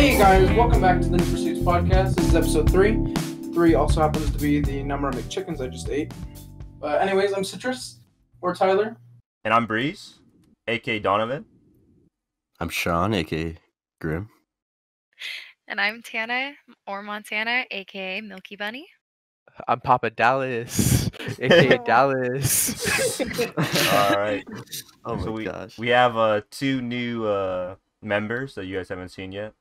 Hey guys, welcome back to the New Pursuits Podcast. This is episode 3. 3 also happens to be the number of McChickens I just ate. But anyways, I'm Citrus, or Tyler. And I'm Breeze, a.k.a. Donovan. I'm Sean, a.k.a. Grim. And I'm Tana, or Montana, aka Milky Bunny. I'm Papa Dallas, aka Dallas. All right. Oh so my gosh. We have 2 new members that you guys haven't seen yet.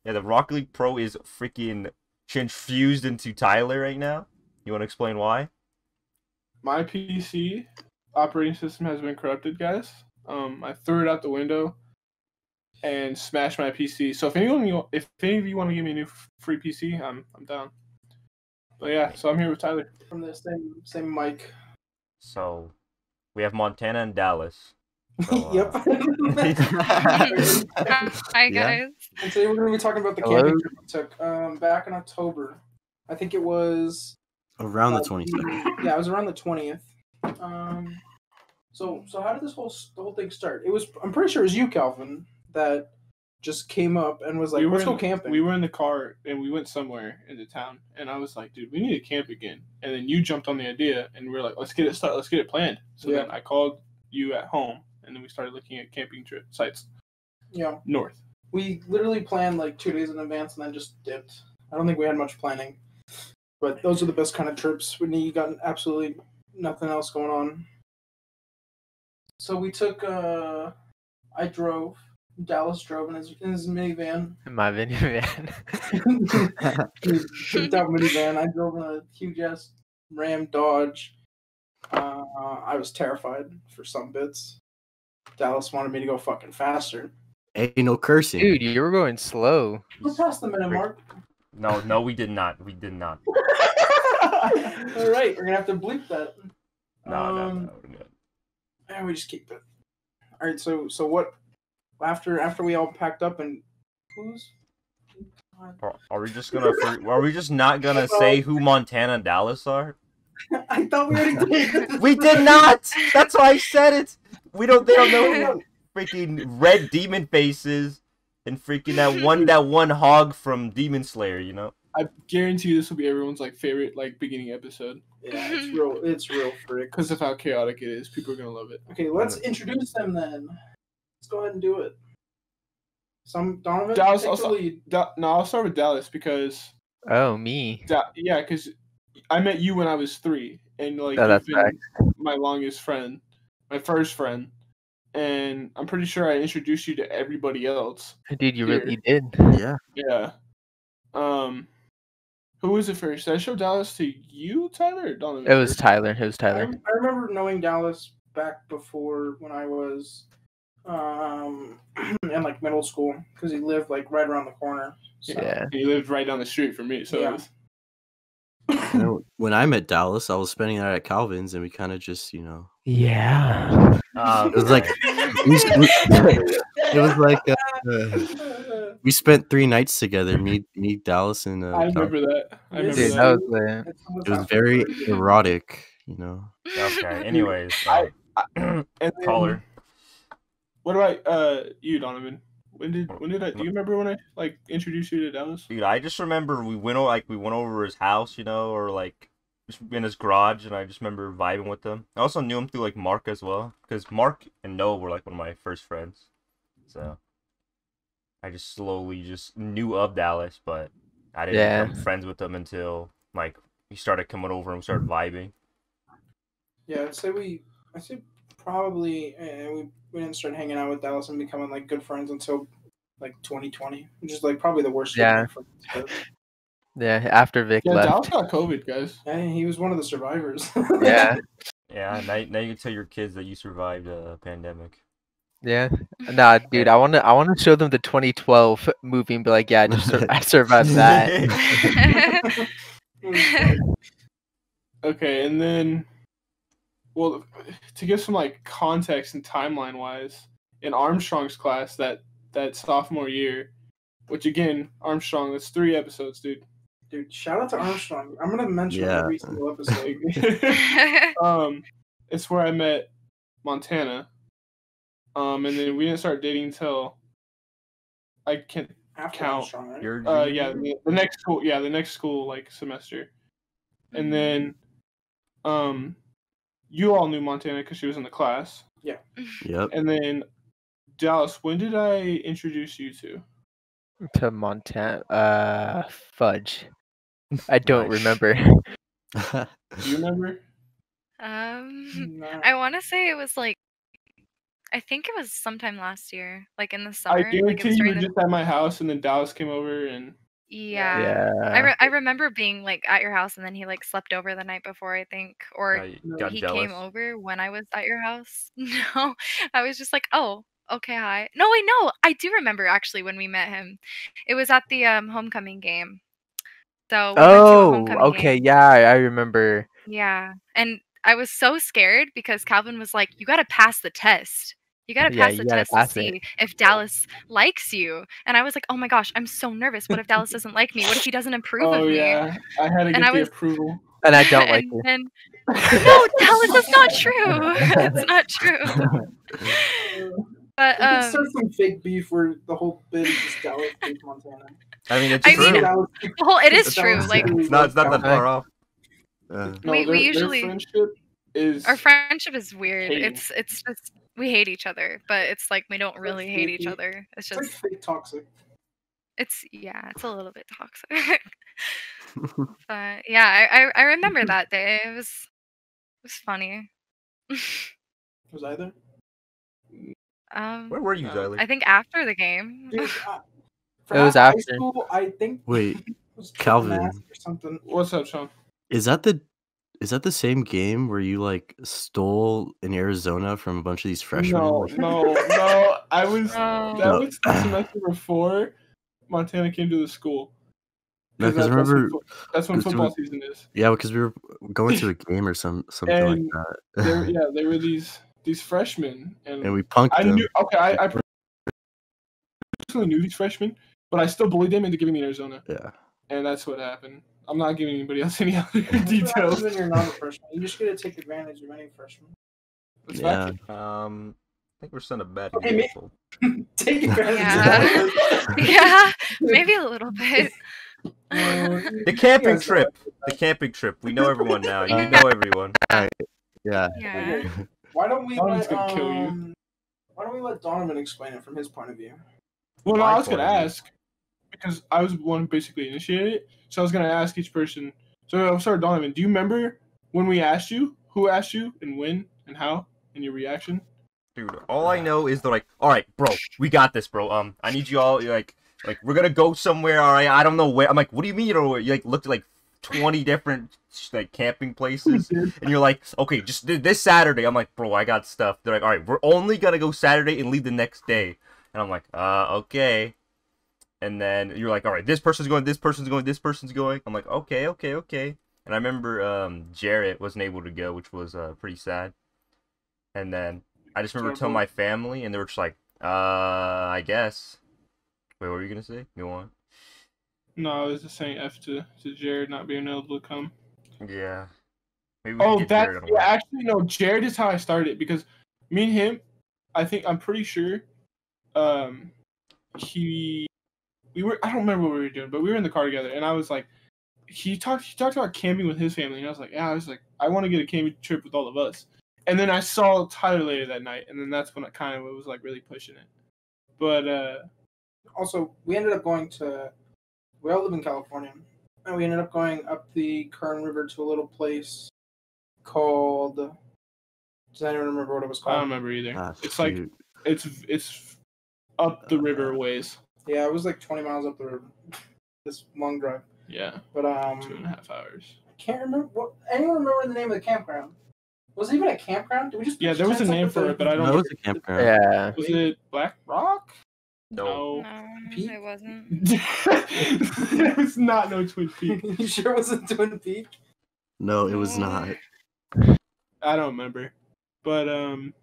Yeah, the Rocket League Pro is freaking infused into Tyler right now. You want to explain why? My PC operating system has been corrupted, guys. I threw it out the window and smashed my PC. So if any of you want to give me a new free PC, I'm down. But yeah, so I'm here with Tyler From the same mic. So we have Montana and Dallas. So, Yep. Hi guys. And today we're going to be talking about the camping trip we took back in October. I think it was... Around the 22nd. Yeah, it was around the 20th. So how did the whole thing start? I'm pretty sure it was you, Calvin, that just came up and was like, let's go camping. We were in the car and we went somewhere into town, and I was like, dude, we need to camp again. And then you jumped on the idea, and we were like, let's get it planned. So then I called you at home, and then we started looking at camping trip sites. Yeah. North. We literally planned like 2 days in advance and then just dipped. I don't think we had much planning. But those are the best kind of trips when you got absolutely nothing else going on. So we took, I drove, Dallas drove in his minivan. My minivan. Tripped out minivan. I drove in a huge-ass Ram Dodge. I was terrified for some bits. Dallas wanted me to go fucking faster. Ain't no cursing. Dude, you were going slow. We're past the minute mark. No, we did not. We did not. All right, we're gonna have to bleep that. No. We're good. Yeah, we just keep it. All right, so what? After we all packed up and who's? Are we just gonna? Are we just not gonna say who Montana and Dallas are? I thought we already did. We did not. That's why I said it. They don't know who freaking red demon faces and freaking that one hog from Demon Slayer. You know. I guarantee you this will be everyone's favorite beginning episode. Yeah, it's real freak. Because of how chaotic it is. People are gonna love it. Okay, let's introduce them then. Let's go ahead and do it. Donovan, Dallas, take the lead. I'll start with Dallas because... Oh, me. Yeah, because I met you when I was 3. And that's you've been my longest friend. My first friend. And I'm pretty sure I introduced you to everybody else. Dude, you really did. Yeah. Yeah. Who was it first? Did I show Dallas to you, Tyler, or Donovan? It was Tyler. I remember knowing Dallas back before when I was in middle school because he lived right around the corner. So. Yeah. He lived right down the street from me, so yeah. When I met Dallas, I was spending that at Calvin's, and we kind of just, Yeah. it was like we spent 3 nights together. Me, Dallas, and I remember that. Dude, that was lit. It was very erotic, Okay. Anyways, caller. What about you, Donovan? When did I? Do you remember when I introduced you to Dallas? Dude, I just remember we went over his house, or just in his garage, and I just remember vibing with him. I also knew him through Mark as well, because Mark and Noah were one of my first friends. So I just slowly just knew of Dallas, but I didn't become friends with him until he started coming over and started vibing. Yeah, I'd say probably we didn't start hanging out with Dallas and becoming good friends until 2020, which is probably the worst. Yeah. Yeah, after Vic left. Dallas got COVID, guys. Yeah, he was one of the survivors. Yeah. Yeah, now you can tell your kids that you survived a pandemic. Yeah. Nah, dude, I wanna show them the 2012 movie and be like, yeah, I survived that. Okay, and then, well, to give some context and timeline wise, in Armstrong's class that sophomore year, which again, Armstrong, that's 3 episodes, dude. Dude, shout out to Armstrong. I'm gonna mention every single episode. It's where I met Montana. And then we didn't start dating until I Half count. strong, right? Your Yeah, the next school like semester, and then you all knew Montana because she was in the class, Yep. and then Dallas. When did I introduce you to? To Montana. Fudge. I don't Nice. remember. Do you remember? Not- I want to say it was like, I think it was sometime last year, like in the summer. I like it guarantee was you during were the just at my house, and then Dallas came over, and yeah. Yeah. I remember being like at your house, and then he like slept over the night before, I think, or I No, got he jealous. came over when I was at your house. No, I was just like, oh, okay, hi. No, wait, no, I do remember actually when we met him. It was at the homecoming game. So we went to a Oh, homecoming okay. game. Yeah, I remember. Yeah, and I was so scared because Calvin was like, "You gotta pass the test. You gotta Yeah, pass the you gotta test to pass it. see if Dallas likes you." And I was like, "Oh my gosh, I'm so nervous. What if Dallas doesn't like me? What if he doesn't approve of oh me?" yeah, I had to And get I the was, approval. And I don't like and you. then no, Dallas, that's not true. It's not true. But we could start some fake beef where the whole bit is just Dallas hates Montana. I mean, it's I true. mean, Dallas- well, it is Dallas true. Like really it's not that loves far off. No, we their usually friendship is our friendship is weird. hating. It's just we hate each other, but it's like we don't really hate each sneaky. other. It's It's like just fake toxic. it's a little bit toxic. But yeah, I remember that day. It was funny. Was I there? Where were you, No. Zyler? I think after the game. Dude, for It was high after. school, I think Wait, it was Calvin. mask or something. What's up, Sean? is that the same game where you like stole in Arizona from a bunch of these freshmen? No, no. I was Oh. that was the semester before Montana came to the school. No, because remember, that's when 'cause there football was- season is. yeah, because we were going to a game or something like And that, They were these freshmen, and we punked I them. knew. Okay, I personally knew these freshmen, but I still bullied them into giving me Arizona, Yeah. and that's what happened. I'm not giving anybody else any other What happens details. when you're not a freshman? You just get to take advantage of any freshman. That's Yeah. fact. I think we're setting a bad Okay, me- example. Take advantage Yeah. of it. Yeah, maybe a little bit. The camping trip. The camping trip. We know everyone now. You know everyone. Yeah. Yeah. Why don't we Donovan's let gonna kill you. Why don't we let Donovan explain it from his point of view? Well, no, My I was gonna point of view. ask because I was the one who basically initiated it. So I was gonna ask each person. So I'll start, Donovan. Do you remember when we asked you, who asked you, and when, and how, and your reaction? Dude, all I know is they're like, all right, bro, we got this, bro. I need you all, like we're gonna go somewhere, all right? I don't know where. I'm like, what do you mean? Or you like looked at like 20 different like camping places, and you're like, okay, just this Saturday. I'm like, bro, I got stuff. They're like, all right, we're only gonna go Saturday and leave the next day. And I'm like, okay. And then you're like, all right, this person's going, this person's going, this person's going. I'm like, okay. And I remember Jarrett wasn't able to go, which was pretty sad. And then I just remember telling my family, and they were just like, I guess. Wait, what were you gonna say? Go on. No, I was just saying F to Jared not being able to come. Yeah. Maybe we can Oh, get that Jared on yeah. one. Actually, no. Jared is how I started because me and him, I'm pretty sure, we were. I don't remember what we were doing, but we were in the car together, and I was like, he talked about camping with his family, and I was like, yeah, I want to get a camping trip with all of us. And then I saw Tyler later that night, and then that's when I kind of was like really pushing it. But Also, we ended up going to. We all live in California, and we ended up going up the Kern River to a little place called. Does anyone remember what it was I don't called? remember either. Ah, It's like shoot. it's up the river ways. Yeah, it was like 20 miles up the river. This long drive, Yeah, but 2.5 hours. can't remember. What anyone remember the name of the campground? Was it even a campground? Did we just? Yeah, pitch there was a tents up name at for the- it, but I don't. That was a campground. Yeah. Was it Black Rock? No. No, Pete? it wasn't. It was not no Twin Peaks. You sure it wasn't Twin Peak? No, it was not. I don't remember, but It's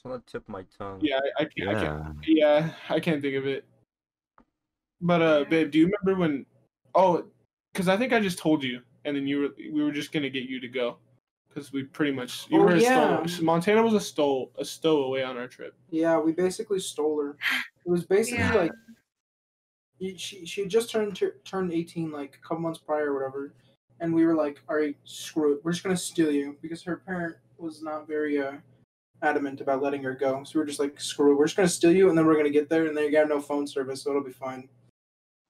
on the tip of my tongue. yeah, I Yeah. can't think of it. But babe, do you remember when? Oh, because I think I just told you, and then we were just gonna get you to go, because we pretty much Yeah. Montana was a stowaway on our trip. Yeah, we basically stole her. It was basically Yeah. like she had just turned 18 like a couple months prior or whatever, and we were like, all right, screw it, we're just gonna steal you because her parent was not very adamant about letting her go. So we're just like, screw it, we're just gonna steal you, and then we're gonna get there, and then you got no phone service, so it'll be fine.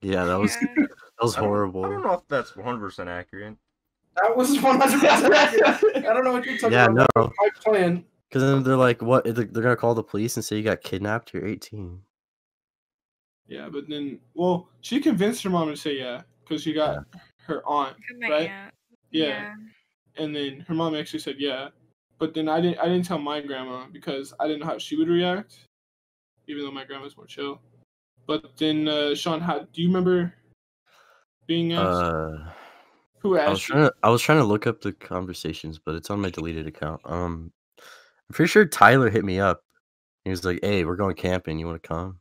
Yeah, that was Yeah. horrible. I don't know if that's 100% accurate. That was 100% accurate. I don't know what you're talking Yeah, about. That no. was my plan. Because then they're like, what? They're gonna call the police and say you got kidnapped. You're 18. Yeah, but then, well, she convinced her mom to say yeah because she got her aunt, My right? aunt. Yeah. And then her mom actually said yeah, but then I didn't tell my grandma because I didn't know how she would react, even though my grandma's more chill. But then, Sean, do you remember being asked? Who asked you? I was trying to look up the conversations, but it's on my deleted account. I'm pretty sure Tyler hit me up. He was like, "Hey, we're going camping. You want to come?"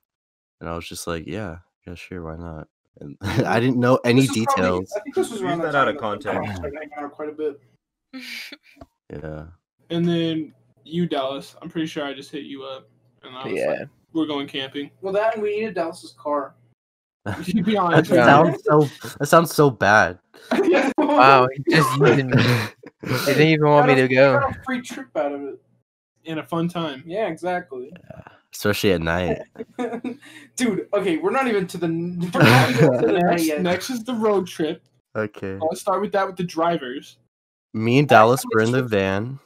And I was just like, "Yeah, sure, why not?" And I didn't know any This was probably- details. I think this was Use around that that out time of that we context. started hanging out quite a bit. Yeah. And then you, Dallas. I'm pretty sure I just hit you up, and I was Yeah. like, "We're going camping." Well, that and we needed Dallas's car. To be That honest, sounds so bad. Wow, he just using me. They didn't even want me to go. Got a free trip out of it. in a fun time. Yeah, exactly. Especially at night. Dude, okay, we're not even to the night yet. Next is the road trip. Okay. Let's start with that with the drivers. Me and Dallas were in the van.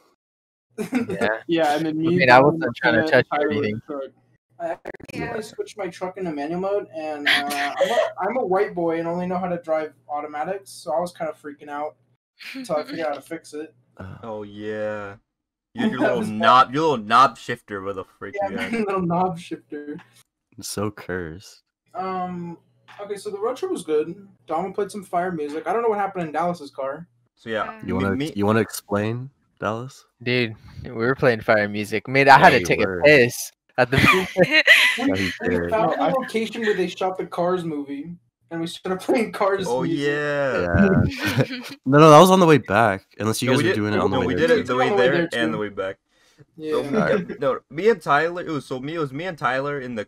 Yeah. Yeah, and then me. I wasn't trying to touch anything. I accidentally switched my truck into manual mode, and I'm a white boy and only know how to drive automatics, so I was kind of freaking out until I figured out how to fix it. Oh yeah. Your That little was knob, your little knob shifter with a freak Yeah, you my got. little knob shifter. So cursed. Okay, so the road trip was good. Dama played some fire music. I don't know what happened in Dallas's car. So yeah, You wanna explain, Dallas? Dude, we were playing fire music. Man, I had to you take were. a piss at the Yeah, he We did. found No, the location where they shot the Cars movie, and we started playing Cars Oh music. yeah. Yeah. No, that was on the way back. Unless you No, guys we were did. doing it on the No, way we there did it too. the way On the way there there, and too. the way back. Yeah. So Alright. no, me and Tyler. It was me and Tyler in the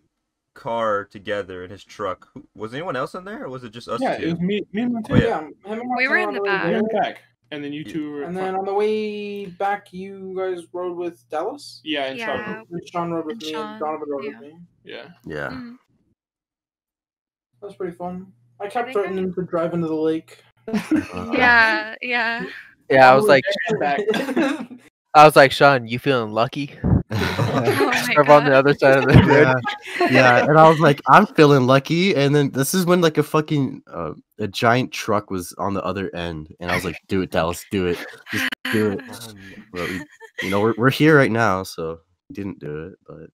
car together in his truck. Was anyone else in there, or was it just us Yeah, it two? was me and Oh, Mateo. yeah. Him and We were Martin in the on back. way We were in there. the back, and then you two were. And then on the way back, you guys rode with Dallas? yeah, and Yeah. Sean rode with And me, Sean, and Donovan rode yeah. with me. yeah. Yeah. Mhm. That was pretty fun. I kept think threatening to drive into the lake. Yeah, yeah. Yeah, I was like, back. Sean, you feeling lucky? Oh my Drive on the God. other side of the road. Yeah, and I was like, I'm feeling lucky. And then this is when like a fucking a giant truck was on the other end, and I was like, "Do it, Dallas, do it, just do it." But we're here right now, so we didn't do it. But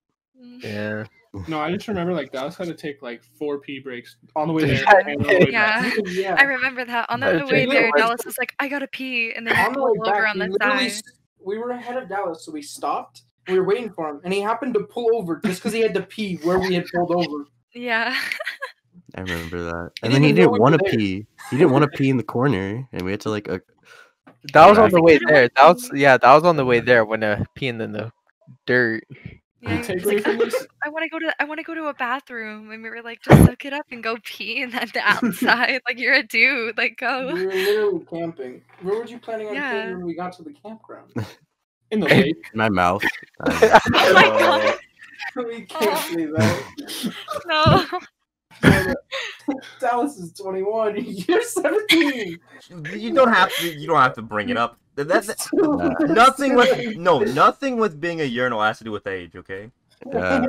Yeah. No, I just remember like Dallas had to take like 4 pee breaks on the way there Yeah, and on the way Yeah. back. Yeah. I remember that. On Better the way check there, the Dallas was like, I gotta pee. And then he On the way pulled over back, on we the literally side. we were ahead of Dallas, so we stopped. We were waiting for him, and he happened to pull over just because he had to pee where we had pulled over. Yeah. I remember that. He And then he didn't know didn't we want were to there. pee. He didn't want to pee in the corner, and we had to like. That was on the Right. way there. That was on the way there when peeing in the dirt. Yeah, Take he's away like, from this. I want to go to a bathroom, and we were like, just suck it up and go pee in the outside. Like you're a dude, like go. We were literally camping. Where were you planning on Yeah. peeing when we got to the campground? In the lake. In my mouth. Oh my God. We can't say that. No. Dallas is 21. You're 17. You don't have to bring it up. Nothing with being a urinal has to do with age, okay? Yeah.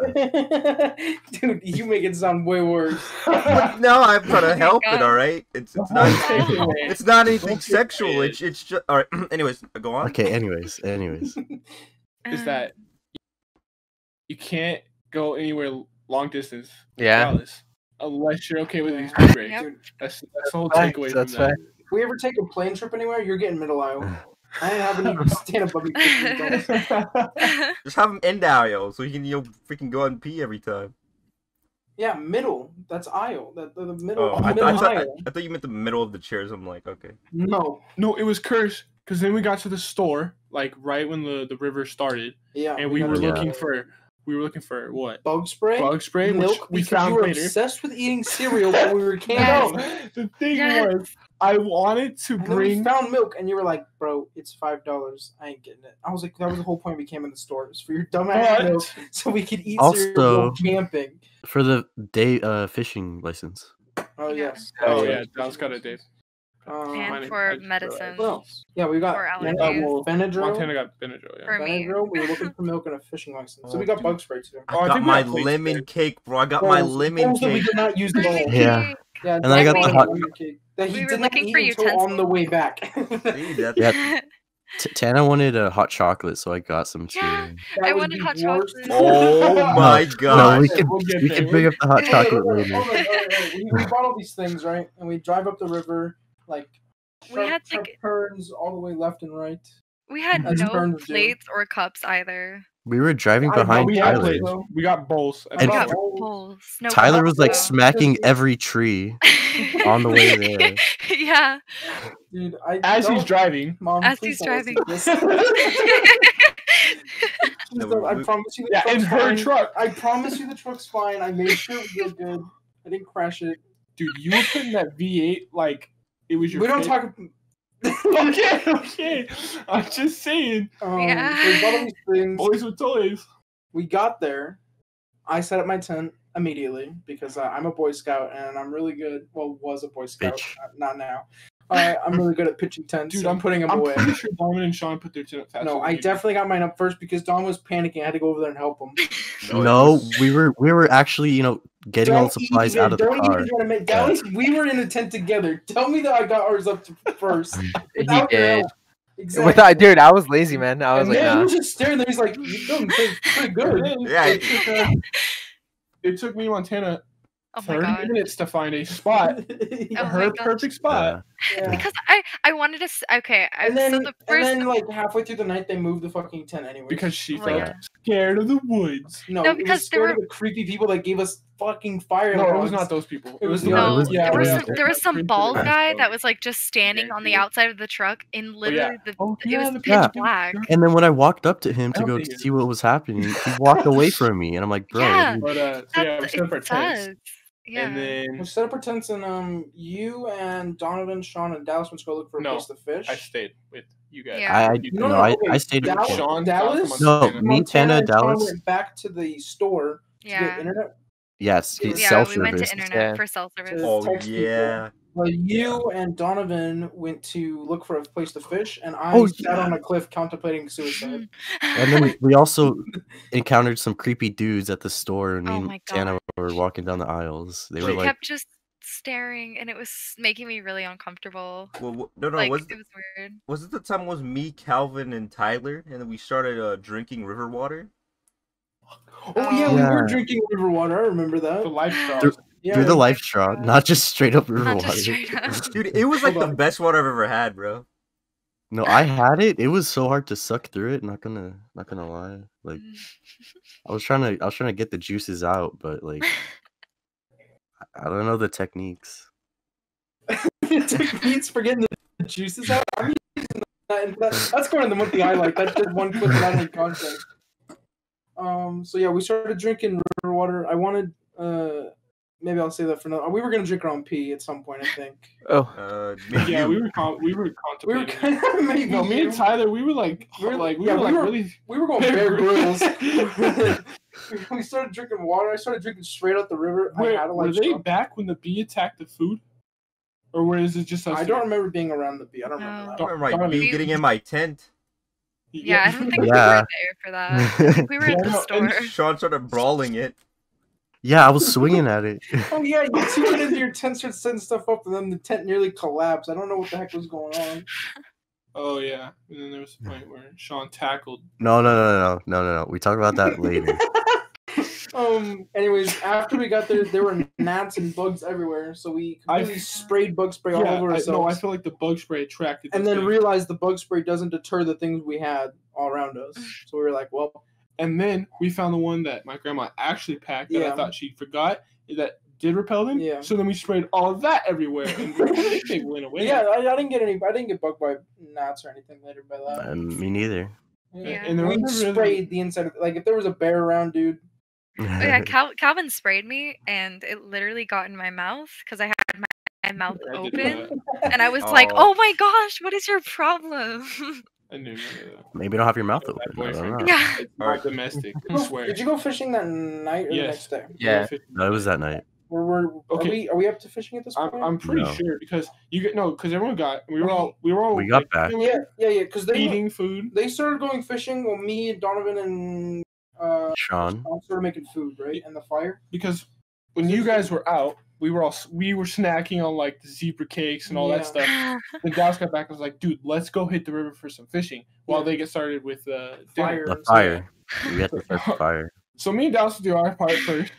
Dude, you make it sound way worse. But no, I'm trying to help it. God. All right, it's not Oh. it's not anything sexual. It's just all right. Anyways, go on. Okay. Anyways. Is that you can't go anywhere long distance. Yeah. Dallas, unless you're okay with these pee breaks. Yep. Dude, That's the whole Facts, takeaway that's from that. if we ever take a plane trip anywhere, you're getting middle aisle. I ain't having you stand above me. 15 minutes. Just have him end aisle so you can freaking go out and pee every time. Yeah, middle. That's aisle. The middle. Oh, I middle thought aisle. you meant the middle of the chairs. I'm like, okay. No. No, it was cursed because then we got to the store like right when the river started, Yeah. and we were gotta- looking for we were looking for what? Bug spray, Which milk. we Because found you were later. obsessed with eating cereal while we were Yes. camping. No, the thing Yes. was, I wanted to And then we bring. found milk, and you were like, "Bro, it's $5. I ain't getting it." I was like, "That was the whole point we came in the store, was for your dumbass What? milk, so we could eat Also- cereal while camping." For the day fishing license. Oh Yeah. yes. Oh yeah, Dallas got a date. Um, And Mine- for I just medicine. realized. what else? Yeah, we got For Benadryl. Montana got Benadryl. Yeah. For me. Benadryl. We were looking for milk and a fishing license, so we Oh, got dude. bug spray too. I Oh, I got think we my got plates lemon there. cake, bro. I got my Bowls- lemon bowls that we cake. did not use at all. Yeah. Yeah, And then I got the hot- cake that he We were did not looking eat for until on the way back. See, that's Yeah. Tana wanted a hot chocolate, so I got some too. Yeah. That I was wanted the hot worst- chocolate. Oh my No, god. we could We'll get we there. could bring up the hot chocolate Hold on, later. hold on, all right. We bought all these things, right? And we drive up the river, like We had, sharp like- turns all the way left and right. We had As no turns do. plates or cups either. We were driving I know, behind we had Tyler. plates. We got bowls. I And got for- bowls. No Tyler cups, was like though. smacking every tree on the way there. Yeah. Dude, As he's don't- driving. Mom, As please he's don't listen driving. to this. No, Please don't. I we- promise you the Yeah, in truck's her fine. truck. I promise you the truck's fine. I made sure it was good. I didn't crash it. Dude, you were putting that V8 like it was your. We don't fit. talk. Okay. I'm just saying. Yeah. So we bought all these things. Boys with toys. We got there. I set up my tent immediately because I'm a Boy Scout and I'm really good. Well, was a Boy Scout, Bitch. not now. I'm really good at pitching tents. Dude, Dude, I'm putting them I'm away. pretty sure Donovan and Sean put their tent up faster. No, than I you did. definitely got mine up first because Don was panicking. I had to go over there and help him. No, we were actually, getting all the Don't supplies even- out of the don't car. even try to make Dallas. We were in a tent together. Tell me that I got ours up first. He Without your did. help. Exactly. Without, dude, I was lazy, man. I was And like, then he nah. was just staring there. He's like, "You're doing pretty good." Yeah. It took me Montana Oh my 30 god. minutes to find a spot. Oh her my gosh. perfect spot. Yeah. Because I wanted to. Okay. And then, so the first. and then, like halfway through the night, they moved the fucking tent anyway. Because she Oh, felt yeah. scared of the woods. no, No, it because was there scared were- of the creepy people that gave us fucking fire. No, it was dogs. not those people. It was the No, No, it was- there was yeah, some there was some bald guy that Yeah, was like just standing on the yeah. outside of the truck in yeah. literally the Oh, it yeah, was the pitch Yeah. black. And then when I walked up to him I to don't go think it see what was happening, he walked away from me, and I'm like, bro. Yeah. dude, But so yeah, we That's, set up our it tents. does. Yeah. And We then set up our tents, and you and Donovan, Sean, and Dallas went to go look for a No, place to fish. I stayed with you guys. Yeah. You No, no, no, I okay, stayed with Dallas, Sean. Sean, Dallas, No, Montana. me, Tana, and Sean Dallas. went back to the store to get Yeah. internet. Yes, Yeah, it's Yeah, we went to self-service. internet Yeah. for cell service. To Oh text people. yeah. Well, you and Donovan went to look for a place to fish, and I Oh, sat yeah. on a cliff contemplating suicide. And then we also encountered some creepy dudes at the store, and me Oh and my Tana God. were walking down the aisles. They were He like, kept just staring, and it was making me really uncomfortable. Well, no, Like was it was weird. it the time it was me, Calvin, and Tyler, and then we started drinking river water? Oh yeah, we were Yeah. drinking river water. I remember that. The life Through- straws. Yeah, through the life straw, not just straight up river Not water. just straight up. Dude, it was like Hold the on. best water I've ever had, bro. No, I had it. It was so hard to suck through it. Not gonna lie. Like I was trying to get the juices out, but like I don't know the techniques. Techniques for getting the juices out. I'm using that, and that's going in the monthly highlight. That's just one clip without any context. So yeah, we started drinking river water. I wanted maybe I'll say that for another. We were gonna drink our own pee at some point, I think. Oh, Me, Yeah, you. we were We were contemplating. kind of maybe No, me and Tyler, we were like, We were- we yeah, were we like were- really. we were going Bear Grylls. We started drinking water. I started drinking straight out the river. I had a Were life they straw. back when the bee attacked the food, or was it just us? I don't remember being around the bee. I don't No. remember I that. remember my Darn it. bee getting in my tent. Yeah, I don't think we Yeah. were there for that. I think we were at Yeah, the no, store. and Sean started brawling it. Yeah, I was swinging at it. Oh yeah, you two went into your tent, started setting stuff up, and then the tent nearly collapsed. I don't know what the heck was going on. Oh yeah, and then there was a point where Sean tackled. No. We talk about that later. Anyways, after we got there were gnats and bugs everywhere, so we completely sprayed bug spray all over ourselves. No, I feel like the bug spray attracted. and the then thing. realized the bug spray doesn't deter the things we had all around us. So we were like, well, And then we found the one that my grandma actually packed that Yeah. I thought she forgot that did repel them. Yeah. So then we sprayed all of that everywhere, and they went away. yeah, I didn't get bug by gnats or anything later by that. Me neither. Yeah. And there We was never sprayed the inside of like if there was a bear around, dude. Oh, yeah, Calvin sprayed me, and it literally got in my mouth because I had my mouth I did open, that. and I was like, Oh. "Oh my gosh, what is your problem?" I knew that. Maybe don't have your mouth open. My I don't boyfriend. know. Yeah. It's All right. not domestic. I swear. Did you go fishing that night or the Yes. next day? Yeah. No, it was that night. Okay. Are we up to fishing at this point? I'm pretty No. sure because because everyone got we were all We got like, back. Yeah, because eating food. they started going fishing while me and Donovan and Sean. started making food, right? And the fire. Because when you guys were out, we were snacking on like the zebra cakes and all that stuff. Then Dallas got back and was like, dude, let's go hit the river for some fishing while they get started with dinner. Fire. The fire. We had to start the fire. So me and Dallas would do our part first.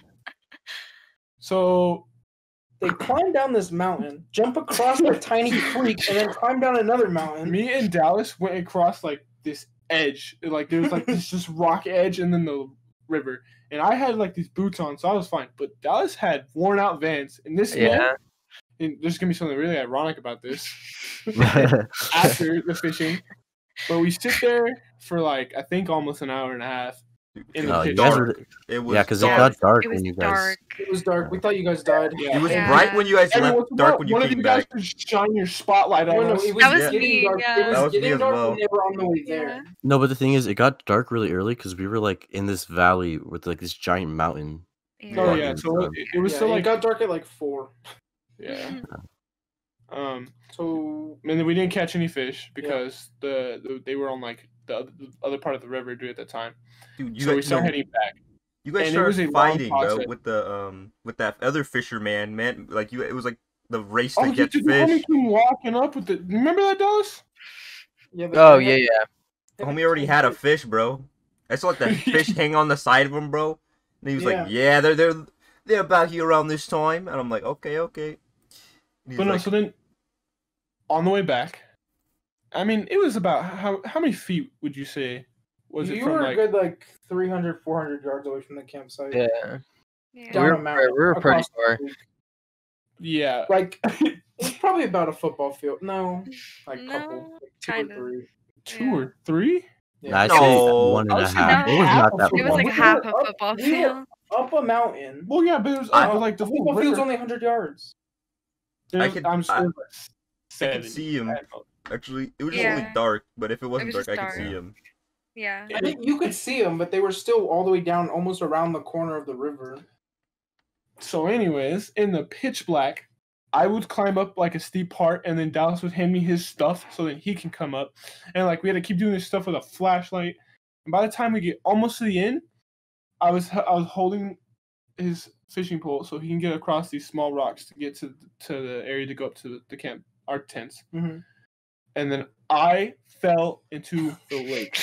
So They climb down this mountain, jump across a tiny creek, and then climb down another mountain. me and Dallas went across like this edge. Like there was like this just rock edge and then the river. And I had like these boots on, so I was fine. But Dallas had worn out Vans. And this man, and there's gonna be something really ironic about this after the fishing. But we sit there for like I think almost an hour and a half in the you pitch guys dark. were, It was yeah, because it dark. got dark It was when you guys. dark. It was dark. We thought you guys died. Yeah. It was Yeah. bright when you guys Every left, once in a dark while, when you one of came you guys back. would shine your spotlight on No, us. it was That was getting me, dark. yeah. It was That was me getting as dark well. when they were on the way Yeah. there. No, but the thing is, it got dark really early because we were like in this valley with like this giant mountain. Yeah. Oh Yeah. yeah, so it was still it like got dark at like 4. yeah. So And then we didn't catch any fish because they were on like the other part of the river at the time. Dude, So we started heading back. You guys And it was started a long fighting, bro, process. with that other fisherman, man. Like it was like the race to Oh, catch the homie fish. came walking up with the. Remember that, Dallas? yeah. Oh yeah, yeah. The homie already had a fish, bro. I saw like the fish hang on the side of him, bro. And he was like, "Yeah, they're about here around this time." And I'm like, "Okay." And he's But no, like, so then on the way back, I mean, it was about how many feet would you say was it You from were like? a good like 300, 400 yards away from the campsite. Yeah. Yeah. Down a mountain. We were pretty across the far. creek. Yeah. Like it's probably about a football field. No, like No, couple, like 2 kind or of. 3. 2 or 3? Nah, I'd No. say one and I a was half. thinking It was half not of that football. It was like We half were a up- football we were field. Up a mountain. Well, yeah, but it was like the The whole football field's river. only 100 yards. I could- I'm sure I- it was I could 70. see him. I don't know. Actually, it was just Yeah. really dark. But if it wasn't was dark, just I could see dark. him. Yeah. I think you could see them, but they were still all the way down, almost around the corner of the river. So, anyways, in the pitch black, I would climb up like a steep part, and then Dallas would hand me his stuff so that he can come up. And like we had to keep doing this stuff with a flashlight. And by the time we get almost to the end, I was holding his fishing pole so he can get across these small rocks to get to the area to go up to the camp, our tents. Mm-hmm. And then I fell into the lake.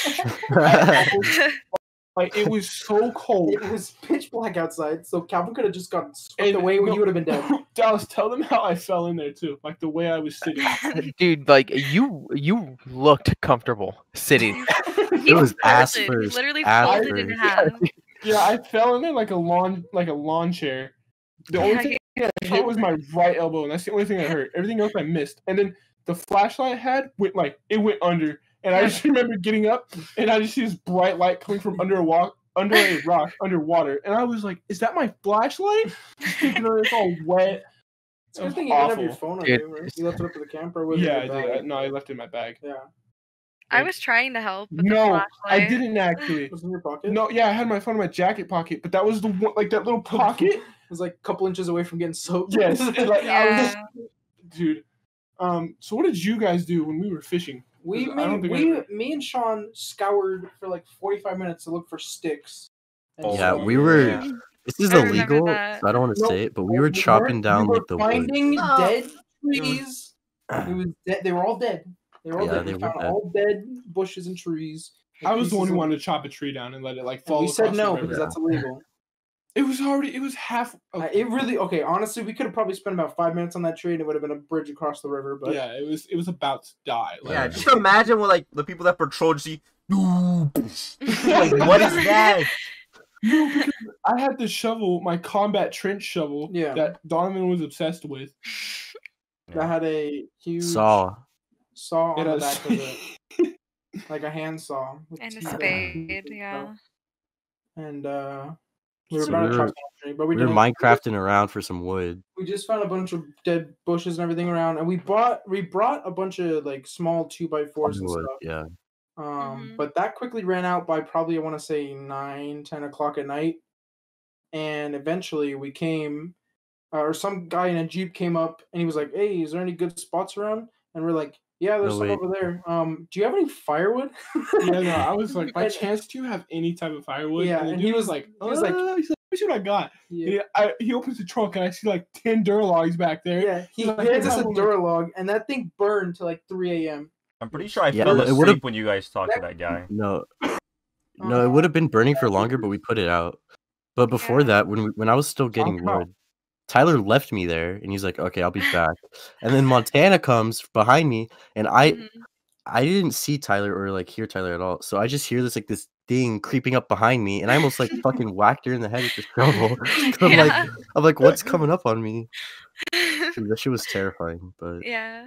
Like it was so cold. It was pitch black outside, so Calvin could have just gotten swept And away when no- you would have been dead. Dallas, tell them how I fell in there too. Like the way I was sitting. Dude, like you looked comfortable sitting. It was ass He first. literally ass folded in first. half. Yeah, I fell in there like a lawn chair. The only thing that hit was my right elbow, and that's the only thing that hurt. Everything else I missed. And then the flashlight I had went under, and I just remember getting up, and I just see this bright light coming from under a rock, underwater, and I was like, "Is that my flashlight?" You know, it's all wet. It's a good It thing was you didn't have awful. your phone on Dude, you, right? You left it up to the camper. Or was it Yeah, in I your did. bag? No, I left it in my bag. Yeah. I was trying to help with the No, flashlight. I didn't actually. Was it in your pocket? No, yeah, I had my phone in my jacket pocket, but that was the one, like that little pocket. It was like a couple inches away from getting soaked. Yes, and, like, I was just, Yeah. dude. So what did you guys do when we were fishing? We I don't think I- me and Sean scoured for like 45 minutes to look for sticks. and Oh, Yeah, stuff. we were. yeah. This is I remember illegal, that. so I don't want to No, say it, but we no, were we chopping weren't. down we like the were wood. finding Oh. dead trees. It was dead. They were all dead. They were all Yeah, dead. they We were found dead. all dead bushes and trees. I was the one who pieces of- wanted to chop a tree down and let it like and fall. we said across the no river. because that's illegal. It was half. It really okay. Honestly, we could have probably spent about 5 minutes on that tree, and it would have been a bridge across the river. But yeah, it was about to die. Like, Yeah, just imagine what like the people that patrol just see. Like, what is that? No, because I had this shovel, my combat trench shovel, Yeah. that Donovan was obsessed with. that had a huge Saw. saw on It the has- back of it. like a handsaw with And a teeth and spade, stuff. yeah. And we were So about we to were- chop down a tree, but we We were didn't. Minecrafting around for some wood. We just found a bunch of dead bushes and everything around, and we brought a bunch of like small 2x4s and Wood, stuff. yeah. But that quickly ran out by probably, I want to say 9-10 o'clock at night, and eventually we came, or some guy in a Jeep came up and he was like, "Hey, is there any good spots around?" And we're like, "Yeah, there's No, some wait. over there. Do you have any firewood?" Yeah, no, I was like, by And- chance, do you have any type of firewood? Yeah, and the and dude he was was like, he was like, he's like, let me see what I got. Yeah, He opens the trunk and I see like 10 Duralogs back there. yeah. He He's like, hands us a "Have one." Duralog, and that thing burned till like 3 a.m. I'm pretty sure I Yeah, fell it would've- asleep when you guys talked to that guy. No, it would have been burning for longer, but we put it out. But before Yeah. that, when I was still getting Talk about- wood, Tyler left me there, and he's like, "Okay, I'll be back." And then Montana comes behind me, and Mhm. I didn't see Tyler or like hear Tyler at all. So I just hear this thing creeping up behind me, and I almost like fucking whacked her in the head with the shovel. 'Cause Yeah. I'm like, what's coming up on me? Dude, that shit was terrifying. But Yeah.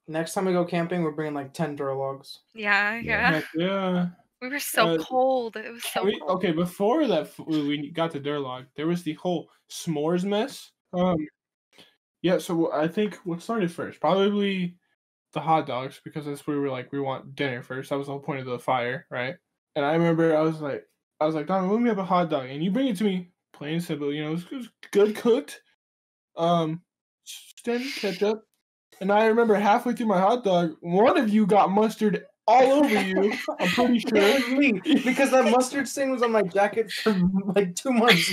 Next time we go camping, we're bringing like 10 Duralogs. Yeah. Yeah. Heck yeah. We were so Uh, cold. It was so cold. Okay, before that, we got the Durlog, there was the whole s'mores mess. Yeah, so I think what started first, probably the hot dogs, because that's where we were like, we want dinner first. That was the whole point of the fire, right? And I remember I was like, Don, let me have a hot dog, and you bring it to me, plain and simple. You know, it was good cooked. Then ketchup, and I remember halfway through my hot dog, one of you got mustard all over you. I'm pretty It sure. was me, because that mustard stain was on my jacket for like 2 months.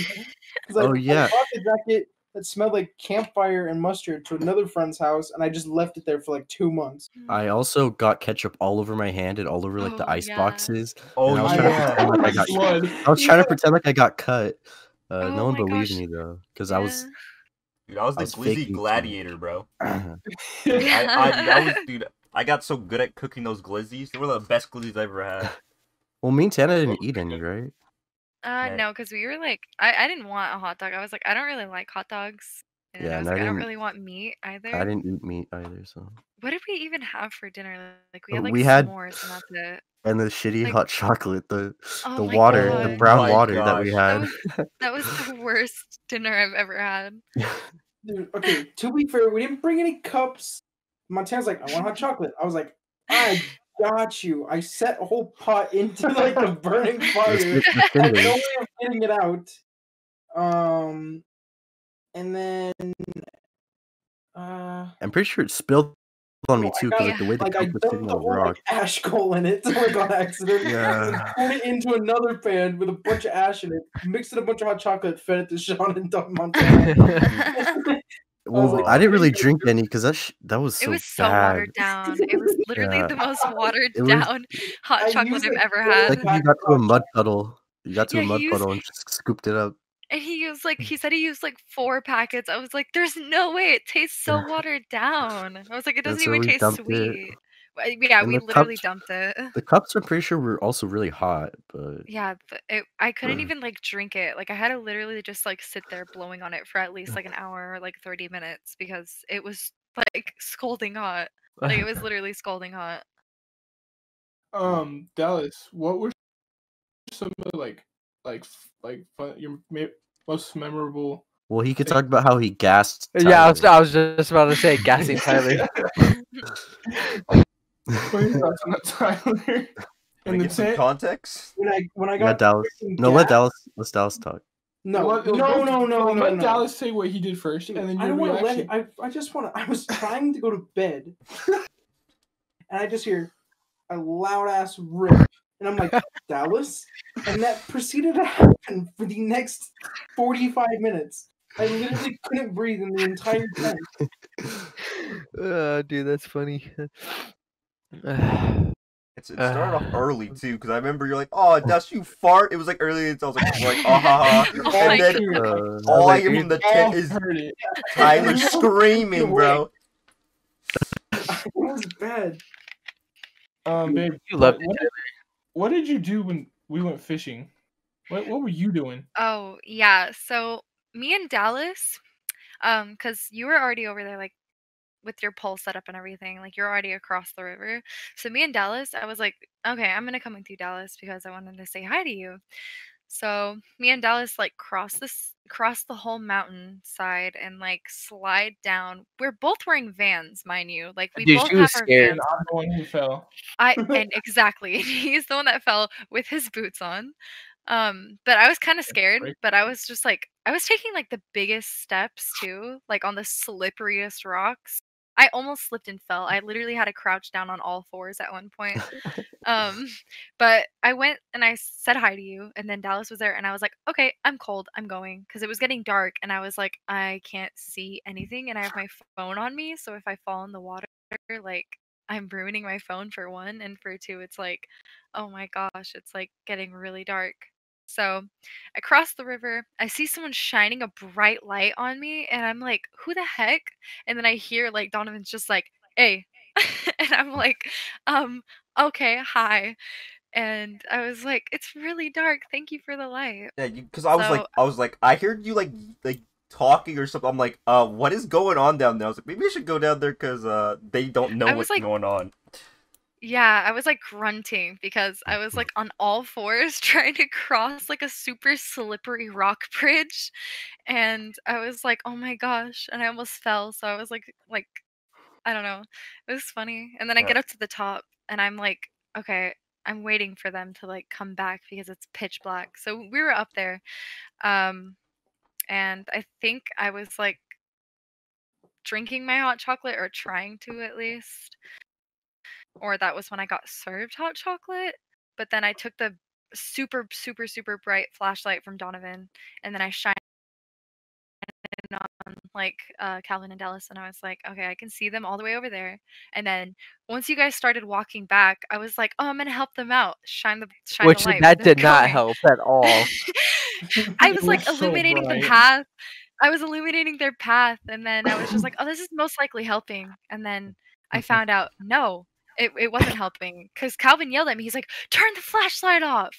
'Cause Oh, yeah. I brought the jacket that smelled like campfire and mustard to another friend's house, and I just left it there for like 2 months. I also got ketchup all over my hand and all over like the Oh, ice yeah. boxes. Oh And I was trying to yeah. pretend like I got Blood. I was trying to pretend like I got cut. Oh No one my believed gosh. me though, because I was Dude, I was the I was glizzy faking too gladiator, much. bro. Yeah. Dude, I got so good at cooking those glizzies. They were the best glizzies I ever had. Well, me and Tana didn't eat any, right? No, because we were like, I didn't want a hot dog. I was like, I don't really like hot dogs. And Yeah, I was and like, I I don't didn't- really want meat either. I didn't eat meat either, so. What did we even have for dinner? Like we had like We had- s'mores and that's it. And the shitty Like- hot chocolate, the Oh my water, the God. brown My water that we gosh. had. That was the worst dinner I've ever had. Dude, okay, to be fair, we didn't bring any cups. Montana's like, I want hot chocolate. I was like, I got you. I set a whole pot into like the burning fire. The I had no cinders. way of getting it out. And then I'm pretty sure it spilled on me I too, got- because like the way the like I coke was dumped sitting the on the whole rock. like ash coal in it, like on accident. Yeah. Poured it into another pan with a bunch of ash in it. Mixed in a bunch of hot chocolate, fed it to Sean and Montana. Well, like, I didn't really "Okay, drink any because that was so It was so bad. watered down. It was literally Yeah. the most watered It was- down hot I chocolate used, I've like, ever full had. Like if you got to a mud puddle. You got to Yeah, a mud he puddle and just scooped it up. And he said he used like 4 packets. I was like, there's no way it tastes so watered down. I was like, it doesn't so even we taste dumped it. sweet. Yeah, And we the literally cups- dumped it. The cups, I'm pretty sure, were also really hot, but Yeah, I couldn't even like drink it. Like I had to literally just like sit there blowing on it for at least like an hour or like 30 minutes because it was like scalding hot. Like it was literally scalding hot. Dallas, what were some of your most memorable? well, he could talk about how he gassed. Yeah, Tyler. I was just about to say gassing Tyler. What are your thoughts on that, Tyler? Can I And the get some tent. context? when I Yeah, got Dallas. freaking No, let gassed- Dallas talk. No, Let no. Dallas say what he did first, and then I your don't want to let reaction. it. I just want to. I was trying to go to bed, and I just hear a loud ass rip, and I'm like, Dallas, and that proceeded to happen for the next 45 minutes. I literally couldn't breathe in the entire tent. Dude, that's funny. It started off early too, because I remember you're like, "Oh, Dust, you fart." It was like early, and so I was like, "Oh, ha, ha." Oh my And then all I hear from the tent is heard it. Tyler screaming, bro. It was bad. Babe, You love what did you do when we went fishing? What were you doing? Oh, yeah. So me and Dallas, because you were already over there like with your pole set up and everything. Like you're already across the river. So me and Dallas, I was like, okay, I'm gonna come with you, Dallas, because I wanted to say hi to you. So me and Dallas like cross the whole mountain side and like slide down. We're both wearing Vans, mind you. Like we Dude, both she have was our scared. And Vans. I'm the one who fell. And exactly. He's the one that fell with his boots on. But I was kind of scared, Right. but I was just like I was taking like the biggest steps too, like on the slipperiest rocks. I almost slipped and fell. I literally had to crouch down on all fours at one point. Um, but I went and I said hi to you, and then Dallas was there, and I was like, okay, I'm cold, I'm going, because it was getting dark, and I was like, I can't see anything, and I have my phone on me, so if I fall in the water, like, I'm ruining my phone for one, and for two, it's like, oh my gosh, it's like getting really dark. So I cross the river, I see someone shining a bright light on me, and I'm like, who the heck? And then I hear like Donovan's just like, hey. And I'm like, okay, hi. And I was like, it's really dark. Thank you for the light. Yeah, because So I was like, I heard you like talking or something. I'm like, what is going on down there? I was like, maybe I should go down there because they don't know I what's was like, going on. yeah, I was like grunting because I was like on all fours trying to cross like a super slippery rock bridge. And I was like, oh my gosh. And I almost fell. So I was like, I don't know. It was funny. And then I Yeah. get up to the top and I'm like, okay, I'm waiting for them to like come back because it's pitch black. So we were up there. Um, and I think I was like drinking my hot chocolate or trying to at least. Or that was when I got served hot chocolate. But then I took the super, super, super bright flashlight from Donovan and then I shined on like Calvin and Dallas, and I was like, okay, I can see them all the way over there. And then once you guys started walking back, I was like, oh, I'm gonna help them out. Shine the Which light. that Where they're did not going. help at all. I was It like was so illuminating the bright. path. I was illuminating their path, and then I was just like, oh, this is most likely helping. And then I found out no, it wasn't helping because Calvin yelled at me. He's like, turn the flashlight off,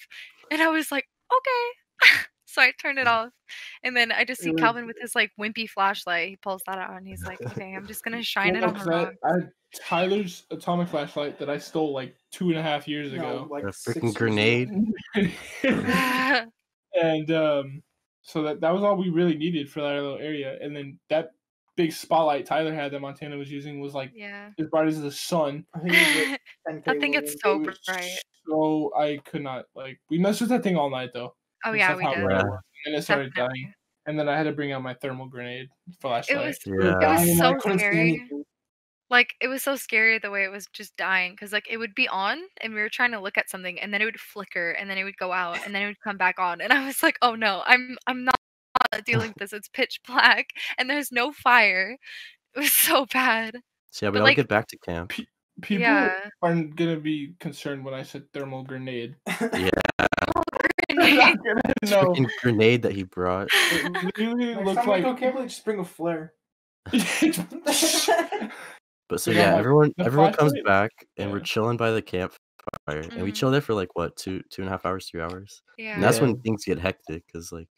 and I was like, okay. So I turned it off, and then I just see It was, Calvin with his like wimpy flashlight. He pulls that out, and he's like, okay, I'm just gonna shine it on the 'cause rock. I had Tyler's atomic flashlight that I stole like 2.5 years No, ago. like A 6 freaking years ago. grenade. And so that was all we really needed for that little area. And then that big spotlight Tyler had that Montana was using was like Yeah. as bright as the sun. I think it was like 10K That thing gets lumen. so It was bright. so I could not like we messed with that thing all night though. Oh That's yeah, we how did. bright it Yeah. was. And it started Definitely. dying. And then I had to bring out my thermal grenade It flashlight. was We were Yeah. it dying, was and I so couldn't see scary. anything. Like it was so scary the way it was just dying because like it would be on and we were trying to look at something and then it would flicker and then it would go out and then it would come back on and I was like, oh no, I'm not dealing with this. It's pitch black and there's no fire. It was so bad. So yeah, we But all like get back to camp. People yeah, aren't gonna be concerned when I said thermal grenade. Yeah, They're not gonna know. freaking grenade that he brought. It literally Next looked time we like go camping, just bring a flare. But so Dude, yeah, I'm like, everyone the comes flashlight? back and we're Yeah. chilling by the campfire, and we Mhm. chill there for like what 2.5 hours, 3 hours. yeah. And that's Yeah. when things get hectic because like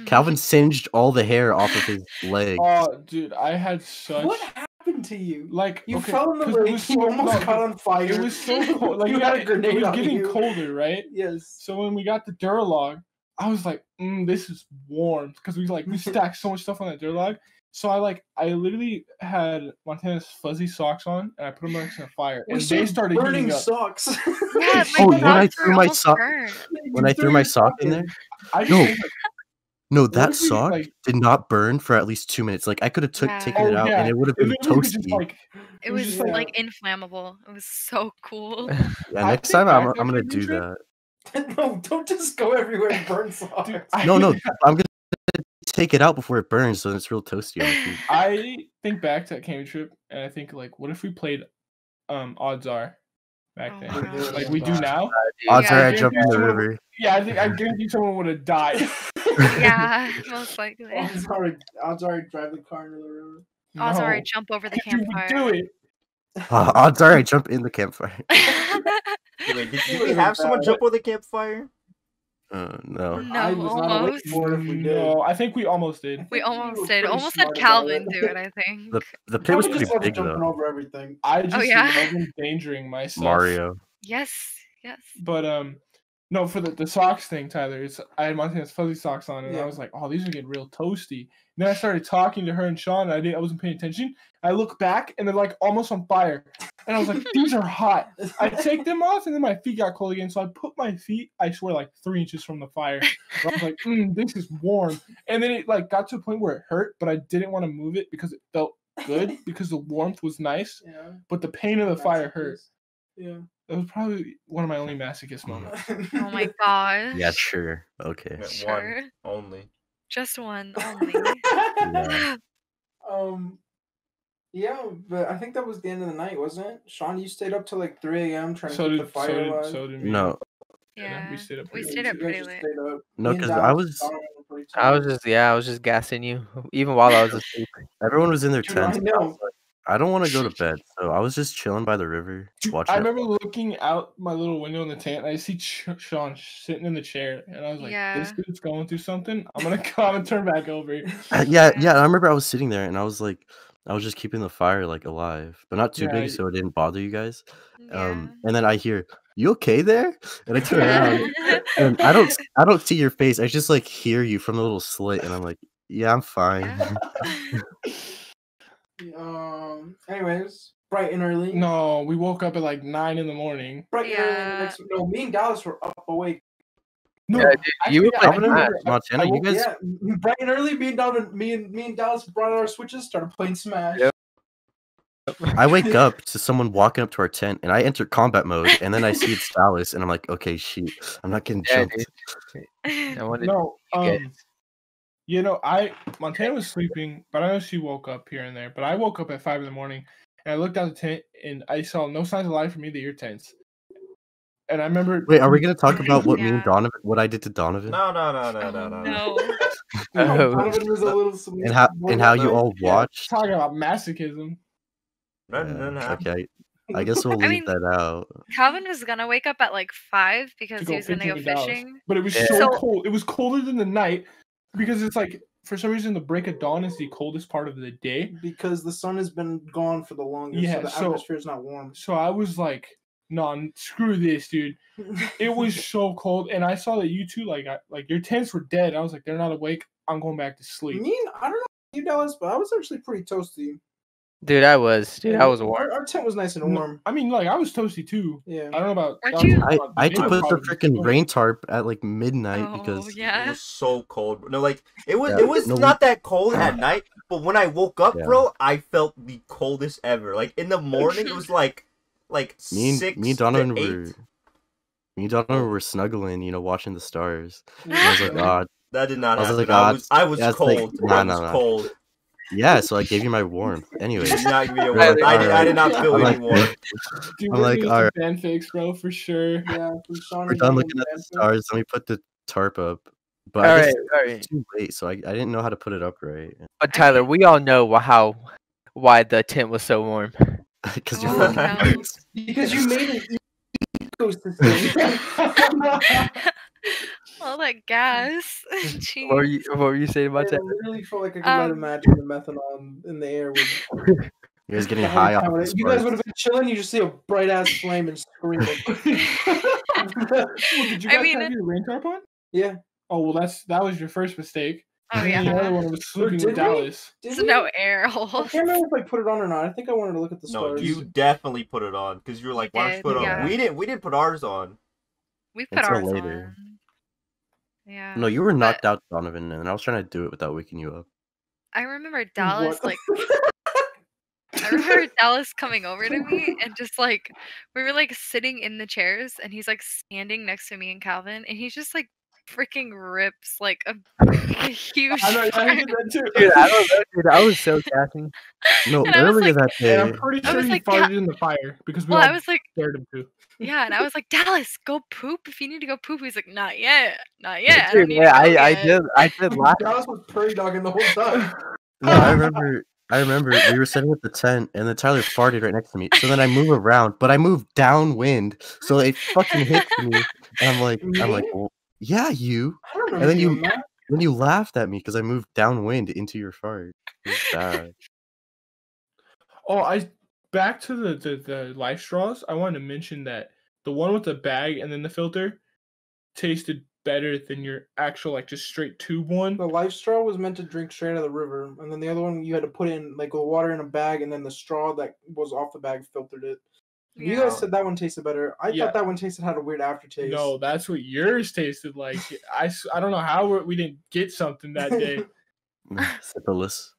Calvin singed all the hair off of his leg. Oh, dude, I had such What happened to you? like You okay, fell in the 'cause it lake. was You so- almost no, caught on fire. It was so cold. Like you we had a it grenade was on getting you. colder, right? Yes. So when we got the Duralog, I was like, this is warm because we stacked so much stuff on that Duralog. So I literally had Montana's fuzzy socks on and I put them next to the fire We and they started burning heating up. socks. Yeah, Oh, my when I socks threw were my almost sock- burnt. When I threw my sock in there, I just No. think, like, no, what that if we, sock like- did not burn for at least 2 minutes. Like I could have Yeah. taken it out and it would have it been literally was just toasty. like It was was just like inflammable. It was so cool. Yeah, I next think time I'm back to gonna that do trip, that. No, don't just go everywhere and burn socks. Dude, No, I'm gonna take it out before it burns, so it's real toasty on the feet. I think back to that camping trip and I think like, what if we played Odds Are back Oh then, my gosh. like we do now? Odds Yeah. are I jump in the Someone- river. Yeah, I guarantee someone would have died. Yeah, most likely. Odds are I drive the car into the river. Oh, sorry, No. jump over the You would campfire. do it. Odds are I jump in the campfire. Wait, did It we would've have been someone bad. jump on the campfire? No. No, I was not awake almost. for it if we did. No, I think we almost did. We think almost were did. pretty Almost had smart about Calvin it. do it, I think. The pit was Calvin pretty just started big jumping though. over everything. I just yeah. love endangering myself. Mario. Yes, yes. But no, for the socks thing, Tyler, I had Montana's fuzzy socks on, and I Yeah. was like, oh, these are getting real toasty. And then I started talking to her and Sean, and I wasn't paying attention. I look back, and they're like almost on fire, and I was like, these are hot. I take them off, and then my feet got cold again, so I put my feet, I swear, like 3 inches from the fire. I was like, this is warm. And then it like got to a point where it hurt, but I didn't want to move it because it felt good because the warmth was nice, Yeah. but the pain of the fire hurt. Yeah. That was probably one of my only masochist moments. Oh my gosh. Yeah, sure. Okay. Yeah, Sure. One only. Just one only. Yeah. Yeah, but I think that was the end of the night, wasn't it? Sean, you stayed up till like 3 a.m. trying So to keep did the fire alive. so did me. No, Yeah. we stayed up We pretty stayed late. up You guys pretty just late. stayed up. no, Me and because Dallas I and was. Donovan were pretty I was tired. just gassing you, even while I was asleep. Everyone was in their Dude, I tents. and I know. was like, I don't want to go to bed, so I was just chilling by the river, Dude, watching. I remember looking out my little window in the tent, and I see Sean sitting in the chair, and I was like, Yeah. "This dude's going through something. I'm gonna come and turn back over." Yeah. I remember I was sitting there and I was like, I was just keeping the fire like alive, but not too Yeah, big, so it didn't bother you guys. Yeah. And then I hear, "You okay there?" And I turn around, Yeah. and I don't see your face. I just like hear you from the little slit, and I'm like, "Yeah, I'm fine." Anyways, bright and early. No, we woke up at like 9 in the morning. Bright and early. Yeah. No, me and Dallas were up awake. No, Yeah, dude, you were I playing remember- Montana, I you woke- guys. Yeah, bright and early. Me and Dallas brought out our switches, started playing Smash. Yep. I wake up to someone walking up to our tent, and I enter combat mode, and then I see it's Dallas, and I'm like, "Okay, shoot, I'm not getting Yeah, jumped." dude. I wanted No, you guys. Montana was sleeping, but I know she woke up here and there. But I woke up at 5 in the morning, and I looked out the tent, and I saw no signs of life from either of your tents. And I remember. Wait, are we gonna talk about what me and Yeah. Donovan, what I did to Donovan, No. No. Donovan was a little and how you all watched? Talking about masochism. None happened. Okay, I guess we'll I leave mean- that out. Calvin was gonna wake up at like 5 because To he go was gonna go fishing in Dallas. fishing. But it was Yeah. so So- cold. It was colder than the night because it's like for some reason the break of dawn is the coldest part of the day. because the sun has been gone for the longest, Yeah, so the so- atmosphere is not warm. So I was like, "No, screw this, dude." It was so cold, and I saw that you two like your tents were dead. I was like, "They're not awake. I'm going back to sleep." I don't know you Dallas, but I was actually pretty toasty. Dude, I was warm. Our tent was nice and warm. I mean, like I was toasty too. Yeah. I don't know about. Weren't I don't you- know about I had to they put the probably freaking were. rain tarp at like midnight Oh, because It yeah. was so cold. No, like it was. Yeah, It was no, we- not that cold at night, but when I woke up, Yeah. bro, I felt the coldest ever. Like in the morning, it was like me 6 and Donovan to 8. were snuggling, watching the stars. And I was like, "Oh, That did not I was happen. like, I was that's like- cold. nah, I was nah. cold. yeah." So I gave you my warmth. You Anyways, did not give me a Right, warm. I did not alright. feel I'm any like, warm. Dude, I'm we're like, doing alright. some fanfics, bro, for sure. Yeah, from Sean we're and done Donovan looking at the Benson. stars. Let me put the tarp up. But All I right, guess all it's right. too late, so I didn't know how to put it up right. But Tyler, we all know why the tent was so warm. Because you're Oh, fucking no. Because you made an ecosystem. All that gas. Jeez. What were you saying about I that? literally felt like I could light a match with the methanol in the air. With you guys getting high off the you guys sparks. would have been chilling. You just see a bright ass flame and screaming. Well, did you I guys mean- have your rain tarp on? Yeah. Oh well, that was your first mistake. Oh And the other yeah. one was sleeping did with we? Dallas. Did So we? no air I holes. can't remember if I put it on or not. I think I wanted to look at the No, stars. you definitely put it on because you were like, You "Why don't you did, put it on?" yeah. We didn't put ours on. We put Until ours later. on. Yeah. No, you were But knocked out, Donovan, and I was trying to do it without waking you up. I remember Dallas What? I remember Dallas coming over to me and just like we were like sitting in the chairs and he's like standing next to me and Calvin and he's just like freaking rips like a huge I know, I fart. did that too. Dude, I don't know, dude. I was so gassing. No, And I was earlier like- that day. And I'm pretty I sure was he like, farted in the fire because we Well, all I was like, scared him to. yeah, and I was like, Dallas, go poop if you need to go poop. He's like, not yet, not yet. I Dude, don't need yeah, to go I yet." did laugh. Dallas was prairie dogging the whole time. No, I remember we were sitting at the tent, and then Tyler farted right next to me. So then I move around, but I move downwind, so it fucking hits me. And I'm like, Me? well, Yeah, you. I don't And remember then you doing that. Then you laughed at me because I moved downwind into your fart. It was bad. Oh, back to the life straws. I wanted to mention that the one with the bag and then the filter tasted better than your actual like just straight tube one. The life straw was meant to drink straight out of the river, and then the other one you had to put in like the water in a bag, and then the straw that was off the bag filtered it. You Yeah. guys said that one tasted better. I Yeah. thought that one had a weird aftertaste. No, that's what yours tasted like. I don't know how we didn't get something that day. Syphilis.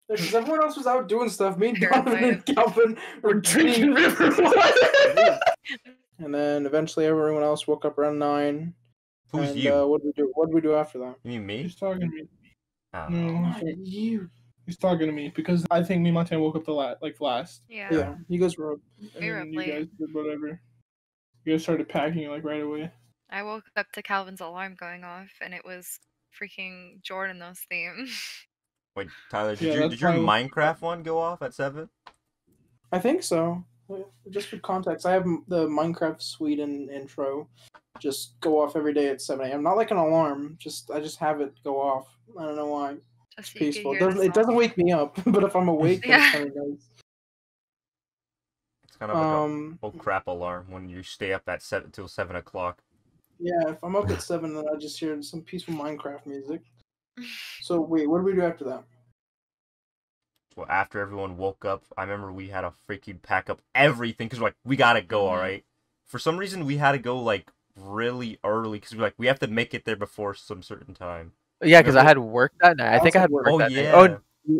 Because everyone else was out doing stuff. Me and Paranoid. Donovan and Calvin We're were drinking being- river water. And then eventually everyone else woke up around 9. Who's and, you? What did we do? What did we do after that? You mean me? He's talking to me. I don't know. No, You. he's talking to me because I think me and Montana woke up last. Yeah. Yeah, you guys were up. And We were then up you late. guys did whatever. You guys started packing like right away. I woke up to Calvin's alarm going off, and it was freaking Jordan's theme. Wait, Tyler, Yeah, did that's your why- Minecraft one go off at 7? I think so. Just for context, I have the Minecraft Sweden intro just go off every day at 7 a.m. Not like an alarm. I just have it go off. I don't know why. Just so you could Peaceful. hear the It doesn't song. wake me up, but if I'm awake, then Yeah. it's kind of nice. It's kind of like a oh crap alarm when you stay up at 7 till 7 o'clock. Yeah, if I'm up at 7, then I just hear some peaceful Minecraft music. So wait, what do we do after that? Well, after everyone woke up, I remember we had to freaking pack up everything because we're like, we gotta go, all right? For some reason, we had to go like really early because we're like, we have to make it there before some certain time. Yeah, because I had work that night. I think I had work Oh that yeah. night. Oh,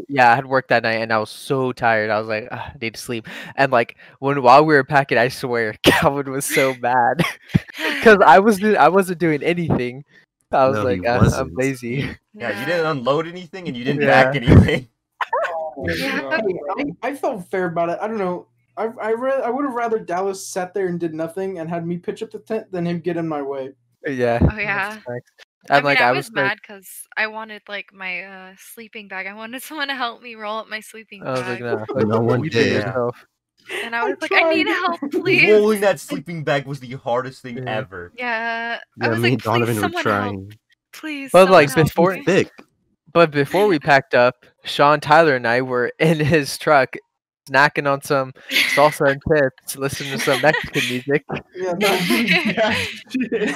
yeah, I had work that night, and I was so tired. I was like, "Ugh, I need to sleep. And like while we were packing, I swear, Calvin was so mad because I wasn't doing anything. I was No, like, he I'm wasn't. lazy. Yeah, you didn't unload anything and you didn't Yeah. pack anything. Yeah. I felt fair about it. I don't know. I would have rather Dallas sat there and did nothing and had me pitch up the tent than him get in my way. Yeah. Oh yeah. And like I I was was like, mad because I wanted like my sleeping bag. I wanted someone to help me roll up my sleeping I was like, bag. no, No one you do it did. yourself. And I was I like, I need tried. help, please. Rolling that sleeping bag was the hardest thing Yeah. ever. Yeah. I Yeah, was me like, and Donovan please, were someone help. trying. Please. But, someone like, help before- me. Thick. But before we packed up, Sean, Tyler, and I were in his truck, snacking on some salsa and chips, listening to some Mexican music. Yeah, Not doing jack shit.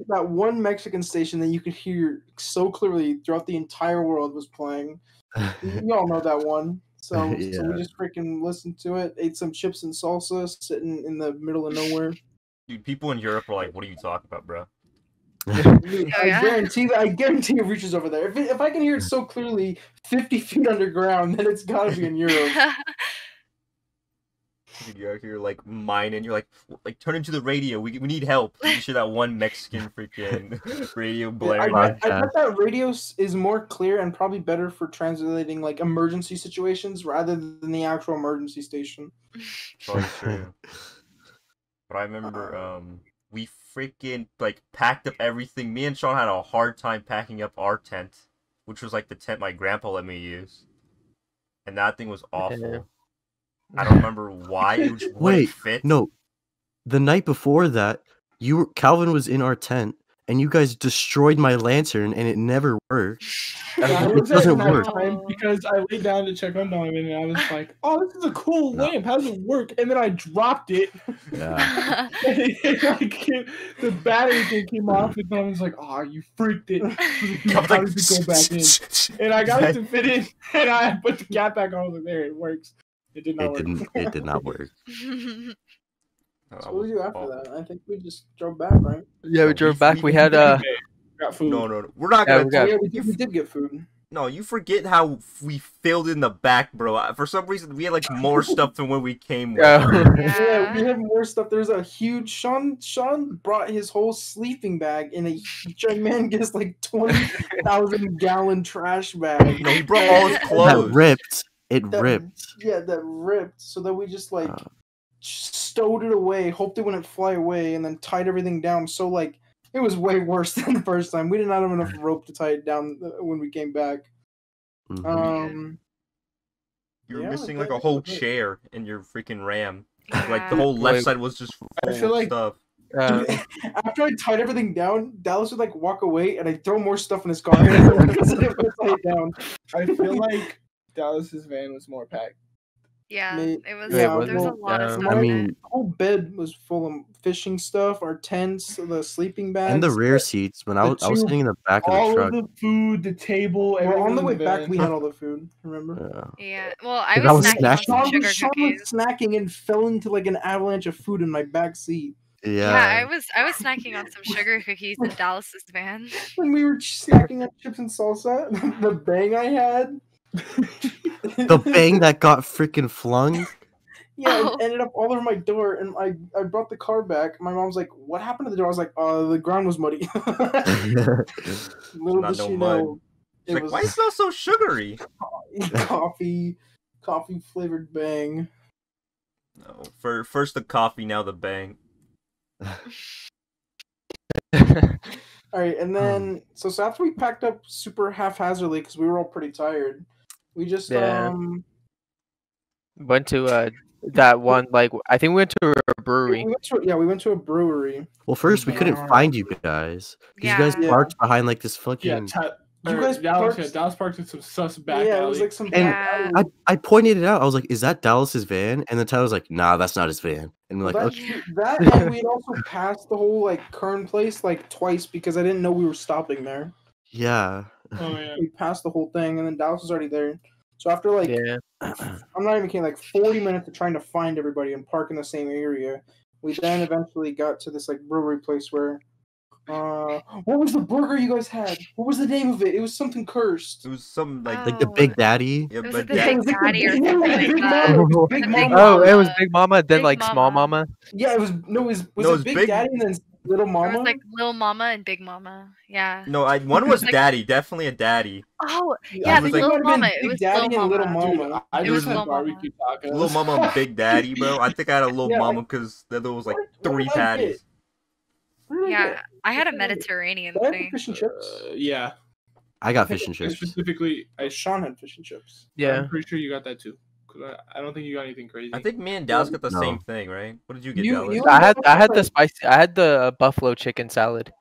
that one Mexican station that you could hear so clearly throughout the entire world was playing. You all know that one. So we Yeah. just freaking listened to it, ate some chips and salsa, sitting in the middle of nowhere. Dude, people in Europe are like, what are you talking about, bro? Dude, Oh, yeah? I guarantee it reaches over there. If I can hear it so clearly 50 feet underground, then it's gotta be in Europe. Dude, you're out here like mining. You're like turn into the radio. We need help. You should that one Mexican freaking radio I blaring. bet that radio is more clear and probably better for translating like emergency situations rather than the actual emergency station. Probably true. But I remember we freaking like packed up everything. Me and Sean had a hard time packing up our tent, which was like the tent my grandpa let me use, and that thing was awful. I don't remember why. It just wouldn't Wait, fit. no. The night before that, Calvin was in our tent, and you guys destroyed my lantern, and it never worked. Yeah, It doesn't work. Time because I laid down to check on Donovan, and I was like, "Oh, this is a cool lamp. How does it work?" And then I dropped it. Yeah. And the battery thing came off, and Donovan's like, "Oh, you freaked it. How does it go back in?" And I got it to fit in, and I put the cap back on. I was like, "There, it works." It did not work. It did not work. So what did we do after that? I think we just drove back, right? Yeah, we drove back. We had got food. No. We're not Yeah, gonna. we got- Yeah, we did get food. No, you forget how we filled in the back, bro. For some reason, we had like more stuff than when we came with. Yeah, we had more stuff. There's a huge Sean brought his whole sleeping bag in a gigantic like 20,000 gallon trash bag. No, he brought all his That clothes. ripped. It That- ripped. Yeah, that ripped. So then we just like stowed it away, hoped it wouldn't fly away, and then tied everything down. So like it was way worse than the first time. We did not have enough rope to tie it down when we came back. Mhm. You were Yeah, missing I like a think whole that's it. chair in your freaking Ram. Yeah. Like the whole left Wait. side was just full I feel of like- stuff. After I tied everything down, Dallas would like walk away, and I throw more stuff in his car. And tie it down. I feel like Dallas's van was more packed. Yeah, May- it was. yeah, There was a well, lot of I stuff. I in mean, it. The whole bed was full of fishing stuff, our tents, the sleeping bags. And the rear seats. When I was two- sitting in the back of the All truck. of the food, the table, Well, everything. on the in way the back, van. we had all the food. Remember? Yeah. Well, I 'Cause I was was snacking on some snacking. sugar Sean cookies. was snacking and fell into like an avalanche of food in my back seat. Yeah, Yeah. I was snacking on some sugar cookies in Dallas's van. When we were snacking on chips and salsa, the bang I had. The bang that got freaking flung. Yeah, Oh. it ended up all over my door, and I brought the car back. My mom's like, "What happened to the door?" I was like, "The ground was muddy." Little Not does no she mud. know, She's it like, was why it smell so sugary? coffee flavored bang. No, first the coffee, now the bang. All right, and then so after we packed up super haphazardly because we were all pretty tired, we just Yeah. Went to that one, like, I think we went to a brewery. we went to a brewery. Well, first we couldn't find you guys because you guys Yeah. parked behind like this Yeah, fucking. You guys Dallas, Dallas parked in some sus back Yeah, alley. it was like some. And Yeah. I pointed it out. I was like, "Is that Dallas's van?" And then Tyler was like, "Nah, that's not his van." And we're like, Well, "Okay." that and we had also passed the whole like Kern place like twice because I didn't know we were stopping there. Yeah. Oh yeah. We passed the whole thing, and then Dallas was already there. So after like Yeah. I'm not even kidding, like 40 minutes of trying to find everybody and park in the same area, we then eventually got to this like brewery place where what was the burger you guys had? What was the name of it? It was something cursed. It was some like Like the Oh. Big Daddy. yeah, It was but the that- Big was like the Daddy or Big- something yeah, like Big that. Mama, it was The Big Big Mama. Oh, it was Mama. Big Mama, then Big like Small Mama. Mama. Yeah, it was No, it it was Big Big- Daddy and then Little It Mama? was like Lil Mama and Big Mama. Yeah. no, one was like- daddy, definitely a daddy. Oh, I yeah, think the it Lil might have been Mama. It Big was Daddy Lil and Little Mama. Dude, Mama. I It just was had Lil Mama. barbecue tacos. Little mama and big daddy, bro. I think I had a little Yeah, mama because there was like What 3 did I patties. get? What did I Yeah, get? I had a What did I get? Mediterranean Did I have thing. fish and chips? Yeah. I got fish and I chips. specifically, Sean had fish and chips. Yeah. I'm pretty sure you got that too. 'Cause I don't think you got anything crazy. I think me and Dallas got the No. same thing, right? What did you get, You- Dallas? you- I had the spicy. I had the buffalo chicken salad.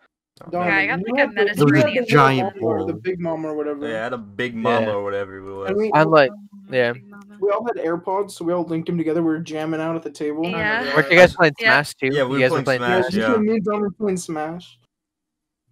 Donovan, Yeah, I got, you like, a had the- you had the Mediterranean Little giant Mama or the bowl. Big Mama or whatever. Yeah, I had a big mama Yeah. or whatever it was. And I'm like, Mama, yeah. Big Mama. we all had AirPods, so we all linked them together. We were jamming out at the table. Yeah. Weren't you guys playing Yeah. Smash too? Yeah, we you were guys were playing playing Smash, just yeah. me and Donovan playing Smash.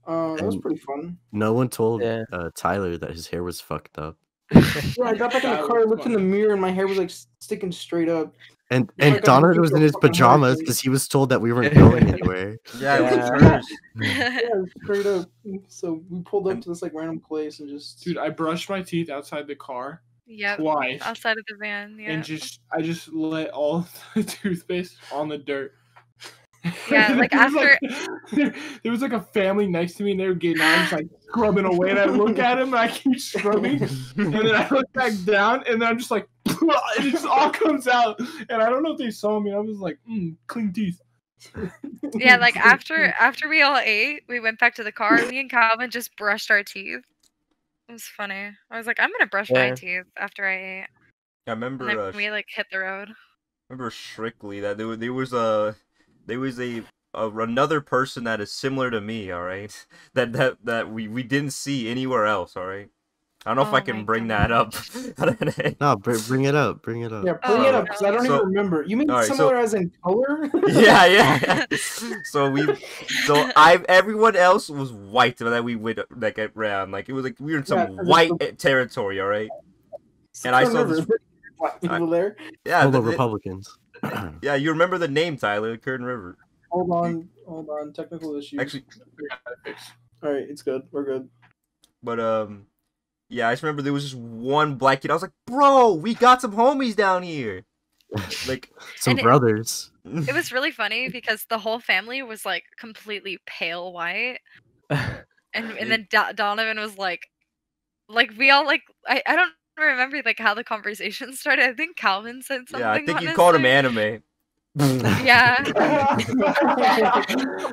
That was And- pretty fun. No one told Yeah. Tyler that his hair was fucked up. Yeah, I got back in the That car, I was looked in the fun. mirror, and my hair was like sticking straight up. And Oh my God, Donovan you was took in a his fucking pajamas hurricane. because he was told that we weren't going anywhere. Yeah, it was Yeah. hers. Yeah, straight up. So we pulled up to this like random place and just. Dude, I brushed my teeth outside the car Yep. twice, Outside of the van. Yeah. and I just let all the toothpaste on the dirt. Yeah, like, There was, after- there was like a family next to me, and they were getting out, just like scrubbing away. And I look at him, and I keep scrubbing, and then I look back down, and then I'm just like, and it just all comes out. And I don't know if they saw me. I was like, clean teeth. Yeah, like after we all ate, we went back to the car. Me and Calvin just brushed our teeth. It was funny. I was like, I'm gonna brush my Yeah. teeth after I ate, I remember and then we like hit the road. remember strictly that there was another person that is similar to me, all right? That we didn't see anywhere else, all right? I don't know if Oh I can my bring that up. No, bring it up. Bring it up. Yeah, bring it Oh, up because I don't so- even remember. You mean alright, so- similar as in color? yeah. So everyone else was white that we went like around. Like it was like we were in some Yeah, 'cause it's white territory, all right? And I saw this- Black people there. Yeah, All the Republicans. yeah. You remember the name Tyler, Curtin River? Hold on. Technical issues. Actually, all right, it's good. We're good. but yeah, I just remember there was just one black kid. I was like, bro, we got some homies down here. Like, Some And it- brothers. It was really funny because the whole family was like completely pale white, and then Donovan was like we all like I don't remember like how the conversation started. I think Calvin said something. yeah, I think on you his called him side. anime. Yeah,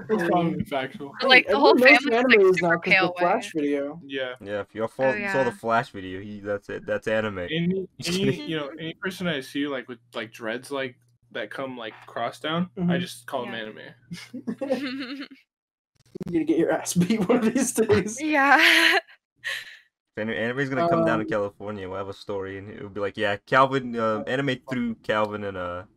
It's probably factual. but, like the whole Everyone knows family was anime like is super now 'cause pale the Flash white. video. Yeah. Yeah, if y'all Oh, saw yeah. the Flash video, that's it. That's anime. Any person I see like with like dreads like that come like cross down, I Mhm. just call them Yeah. anime. You need to get your ass beat one of these days. Yeah. If anybody's gonna come down to California, we'll have a story, and it'll be like, yeah, Calvin, anime threw Calvin in a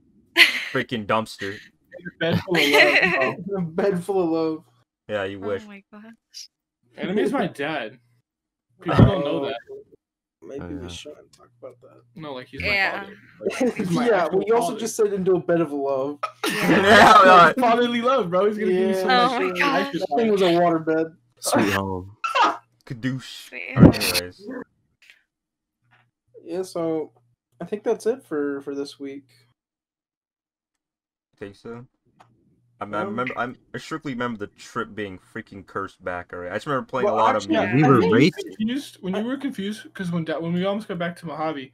freaking dumpster. In a bed full of love. Oh, In a bed full of love. Yeah, you Oh wish. my god. anime's my dad. People don't know that. Maybe Oh, we yeah. shouldn't talk about that. No, like he's Yeah. my father. He's my Yeah, actual we also father. just said into a bed of love. Yeah, Fatherly love, bro. He's gonna give me so Yeah. much. Oh my shit. gosh. That thing was a waterbed. Sweet home. Kadoosh. Sweet. Anyways, Yeah, so I think that's it for this week. I think so. I strictly remember the trip being freaking cursed back. Alright, I just remember playing Well, a lot actually, of. Yeah. We I were think- racing. When you were confused, because when we almost got back to Mojave,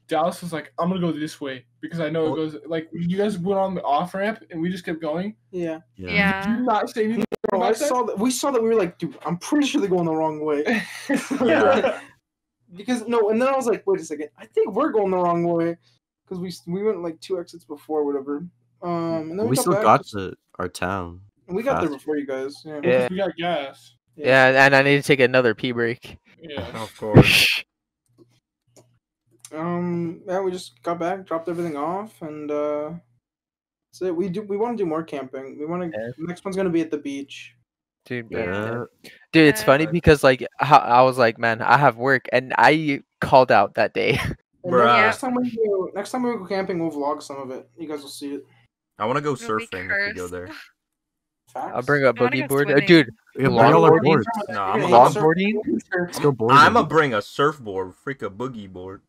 Dallas was like, "I'm gonna go this way because I know it goes." Like you guys went on the off ramp and we just kept going. Yeah. Did Yeah. you not say anything Bro, I about that? saw that. We saw that. We were like, dude, I'm pretty sure they're going the wrong way. Yeah. Because no, and then I was like, wait a second. I think we're going the wrong way because we went like 2 exits before, whatever. And then We got still back, got to our town. and we got there fast. before you guys. Yeah. Yeah. We got gas. Yeah, and I need to take another pee break. Yeah. Of course. Yeah, we just got back, dropped everything off, and that's it. We want to do more camping. We want to. Yeah. Next one's gonna be at the beach. Dude, Yeah. dude, it's Yeah. funny because like I was like, man, I have work, and I called out that day. And Bruh. then next time we go camping, we'll vlog some of it. You guys will see it. I want to go It'll be surfing if we go cursed. there. Facts. I'll bring a I wanna boogie go board, swimming. dude. We have all our Longboarding? boards. No, You're I'm gonna a get Longboarding? Let's go boarding. I'm gonna bring a surfboard, freak a boogie board.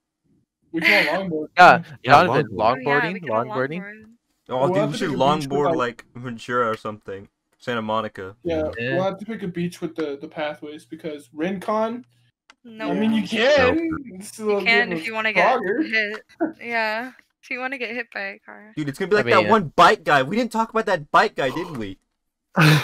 Which one longboard? Yeah, Yeah, Donovan, longboard. Oh, yeah, we longboarding, can all longboarding. longboard. Oh, We'll dude, have we to should pick a beach with, longboard like- like Ventura or something, Santa Monica. Yeah, Yeah. we'll have to pick a beach with the pathways because Rincon. No. I mean, you can. It's a You little can bit if of you want to a get fogger. hit. Yeah. If you want to get hit by a car. Dude, it's gonna be like I mean, that one bike guy. We didn't talk about that bike guy, did we?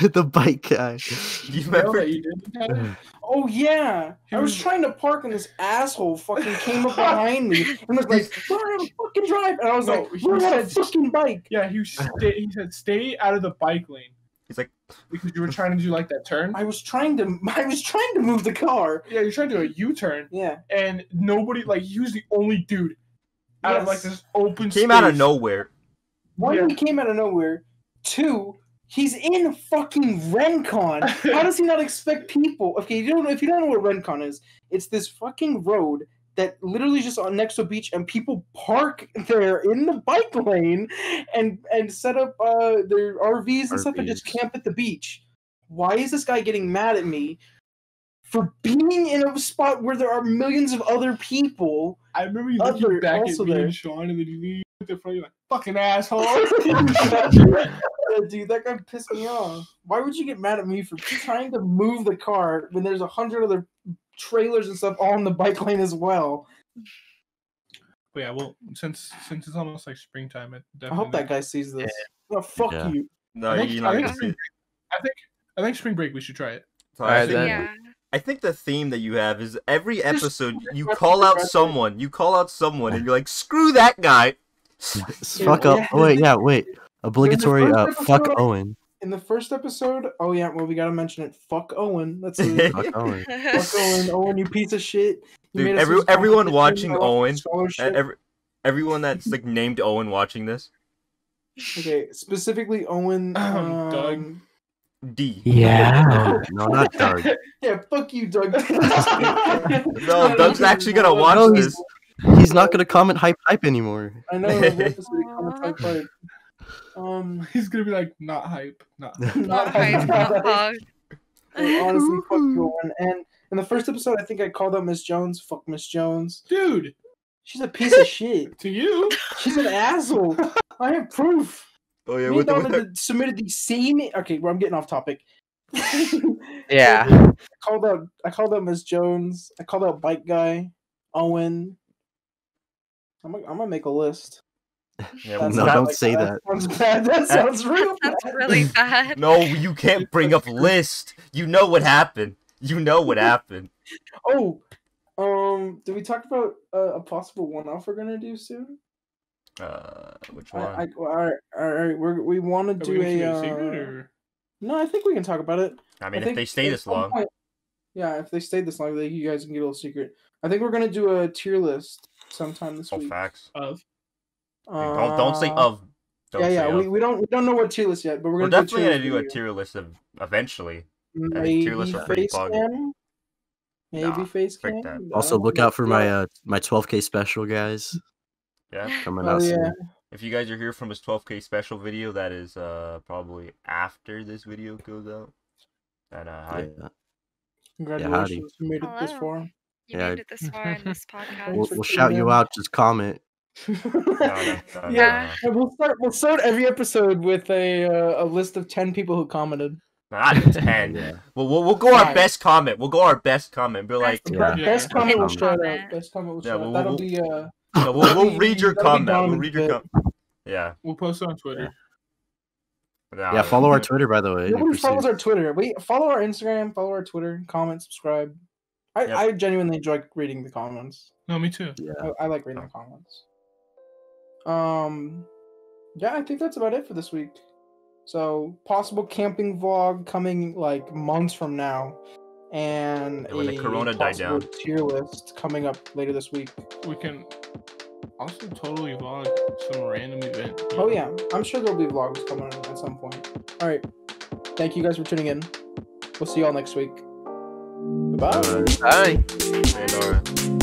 The bike guy. Do you You know remember? that you did, Tyler? Oh yeah, He I was was- trying to park and this asshole fucking came up behind me and was like, "Learn how to fucking drive," and I was No, like, he "Learn how to said- fucking bike." Yeah, he said stay out of the bike lane He's like, because you were trying to do like that turn. I was trying to move the car. Yeah, you're trying to do a U-turn, Yeah. and nobody like he was the only dude out of like Yes. this open came out of space. nowhere. One, Yeah. he came out of nowhere. Two, he's in fucking Rencon. How does he not expect people? Okay, if you don't know what Rencon is, it's this fucking road that literally just on next to a beach, and people park there in the bike lane and set up their RVs and stuff and just RVs. camp at the beach. Why is this guy getting mad at me for being in a spot where there are millions of other people? I remember you Other- looking back at also me there. and Sean, and then you looked in front of you like fucking asshole. Yeah, dude, that guy pissed me off. Why would you get mad at me for trying to move the car when there's 100 other trailers and stuff all in the bike lane as well? But yeah, well, since it's almost like springtime, it I hope that guy sees this. Oh, fuck Yeah. you. No, I think- you're not I gonna think- see it. I think spring break we should try it. So Alright, I, think, then. Yeah. I think the theme that you have is every Just- episode you just- call out just- someone. You call out someone, and you're like, "Screw that guy." Fuck up. Yeah. Oh, wait. Obligatory first fuck episode- Owen. In the first episode, oh yeah, well we gotta mention it. Fuck Owen. That's it. Fuck Owen. Fuck Owen. Owen, you piece of shit. You Dude, made us lose everyone competition, watching I lost Owen, scholarship. everyone that's like named Owen watching this, Okay, specifically Owen. Doug. D. No, not Doug. Yeah, fuck you, Doug. No, Doug's actually gonna watch No, this. He's not gonna comment hype anymore. I know. That's what he comments on Fight. He's gonna be like, not hype, not. Hype. Not Hype, not hog. Honestly, fuck you, Owen. And in the first episode, I think I called out Miss Jones. Fuck Miss Jones. Dude, She's a piece of shit. to you. She's an asshole. I have proof. Oh yeah, Me with and the, Donna submitted the same. Okay, well, I'm getting off topic. Yeah. I called out Miss Jones. I called out Bike Guy, Owen. I'm gonna make a list. yeah, That's No, not don't say that. Sounds bad. That sounds real That's bad. really bad. No, you can't bring up list. You know what happened. You know what happened. Oh, did we talk about a possible one-off we're gonna do soon? Which one? All right. We want to Are do we gonna keep it a. secret or? No, I think we can talk about it. I mean, I if they think stay at this some long, point- yeah, if they stayed this long, you guys can get a little secret. I think we're gonna do a tier list sometime this oh, week. facts. Of Don't say of. Don't say Yeah. of. We don't know what tier list yet, but we're We're gonna definitely gonna do a video. tier list of eventually. I think tier lists Maybe are pretty face fun. cam. Maybe Nah, face frick cam. that. I Also, don't look know. out for my 12K special, guys. Yeah. Coming Oh out yeah. soon. If you guys are here from his 12K special video, that is probably after this video goes out. And hi. Yeah. Congratulations, you made it this Hello. far. You Yeah. made it this far in this podcast. Thanks for We'll shout tuning you in. out. Just comment. No. Yeah. And we'll start every episode with a list of 10 people who commented. Not 10. Yeah. We'll go our Fine. best comment. We'll go our best comment. Be like, Yeah. Best comment will Comment. shout out. Best comment will Yeah, shout out. we'll- That'll we'll- be no, we'll read your that'll be comment. We'll Donovan's read your bit. comment. Yeah. we'll post it on Twitter. Yeah, follow our Twitter, by the way. Nobody New follows our Pursuits. Twitter. Follow our Instagram, follow our Twitter, comment, subscribe. Yep. I genuinely enjoy reading the comments. No, me too. Yeah. I like reading the comments. Yeah, I think that's about it for this week. So, possible camping vlog coming like months from now, and When the corona died possible down. tier list coming up later this week. We can also totally vlog some random event. Oh yeah, I'm sure there'll be vlogs coming at some point. All right, thank you guys for tuning in. We'll see y'all next week. Goodbye. Bye. Bye. Sayonara.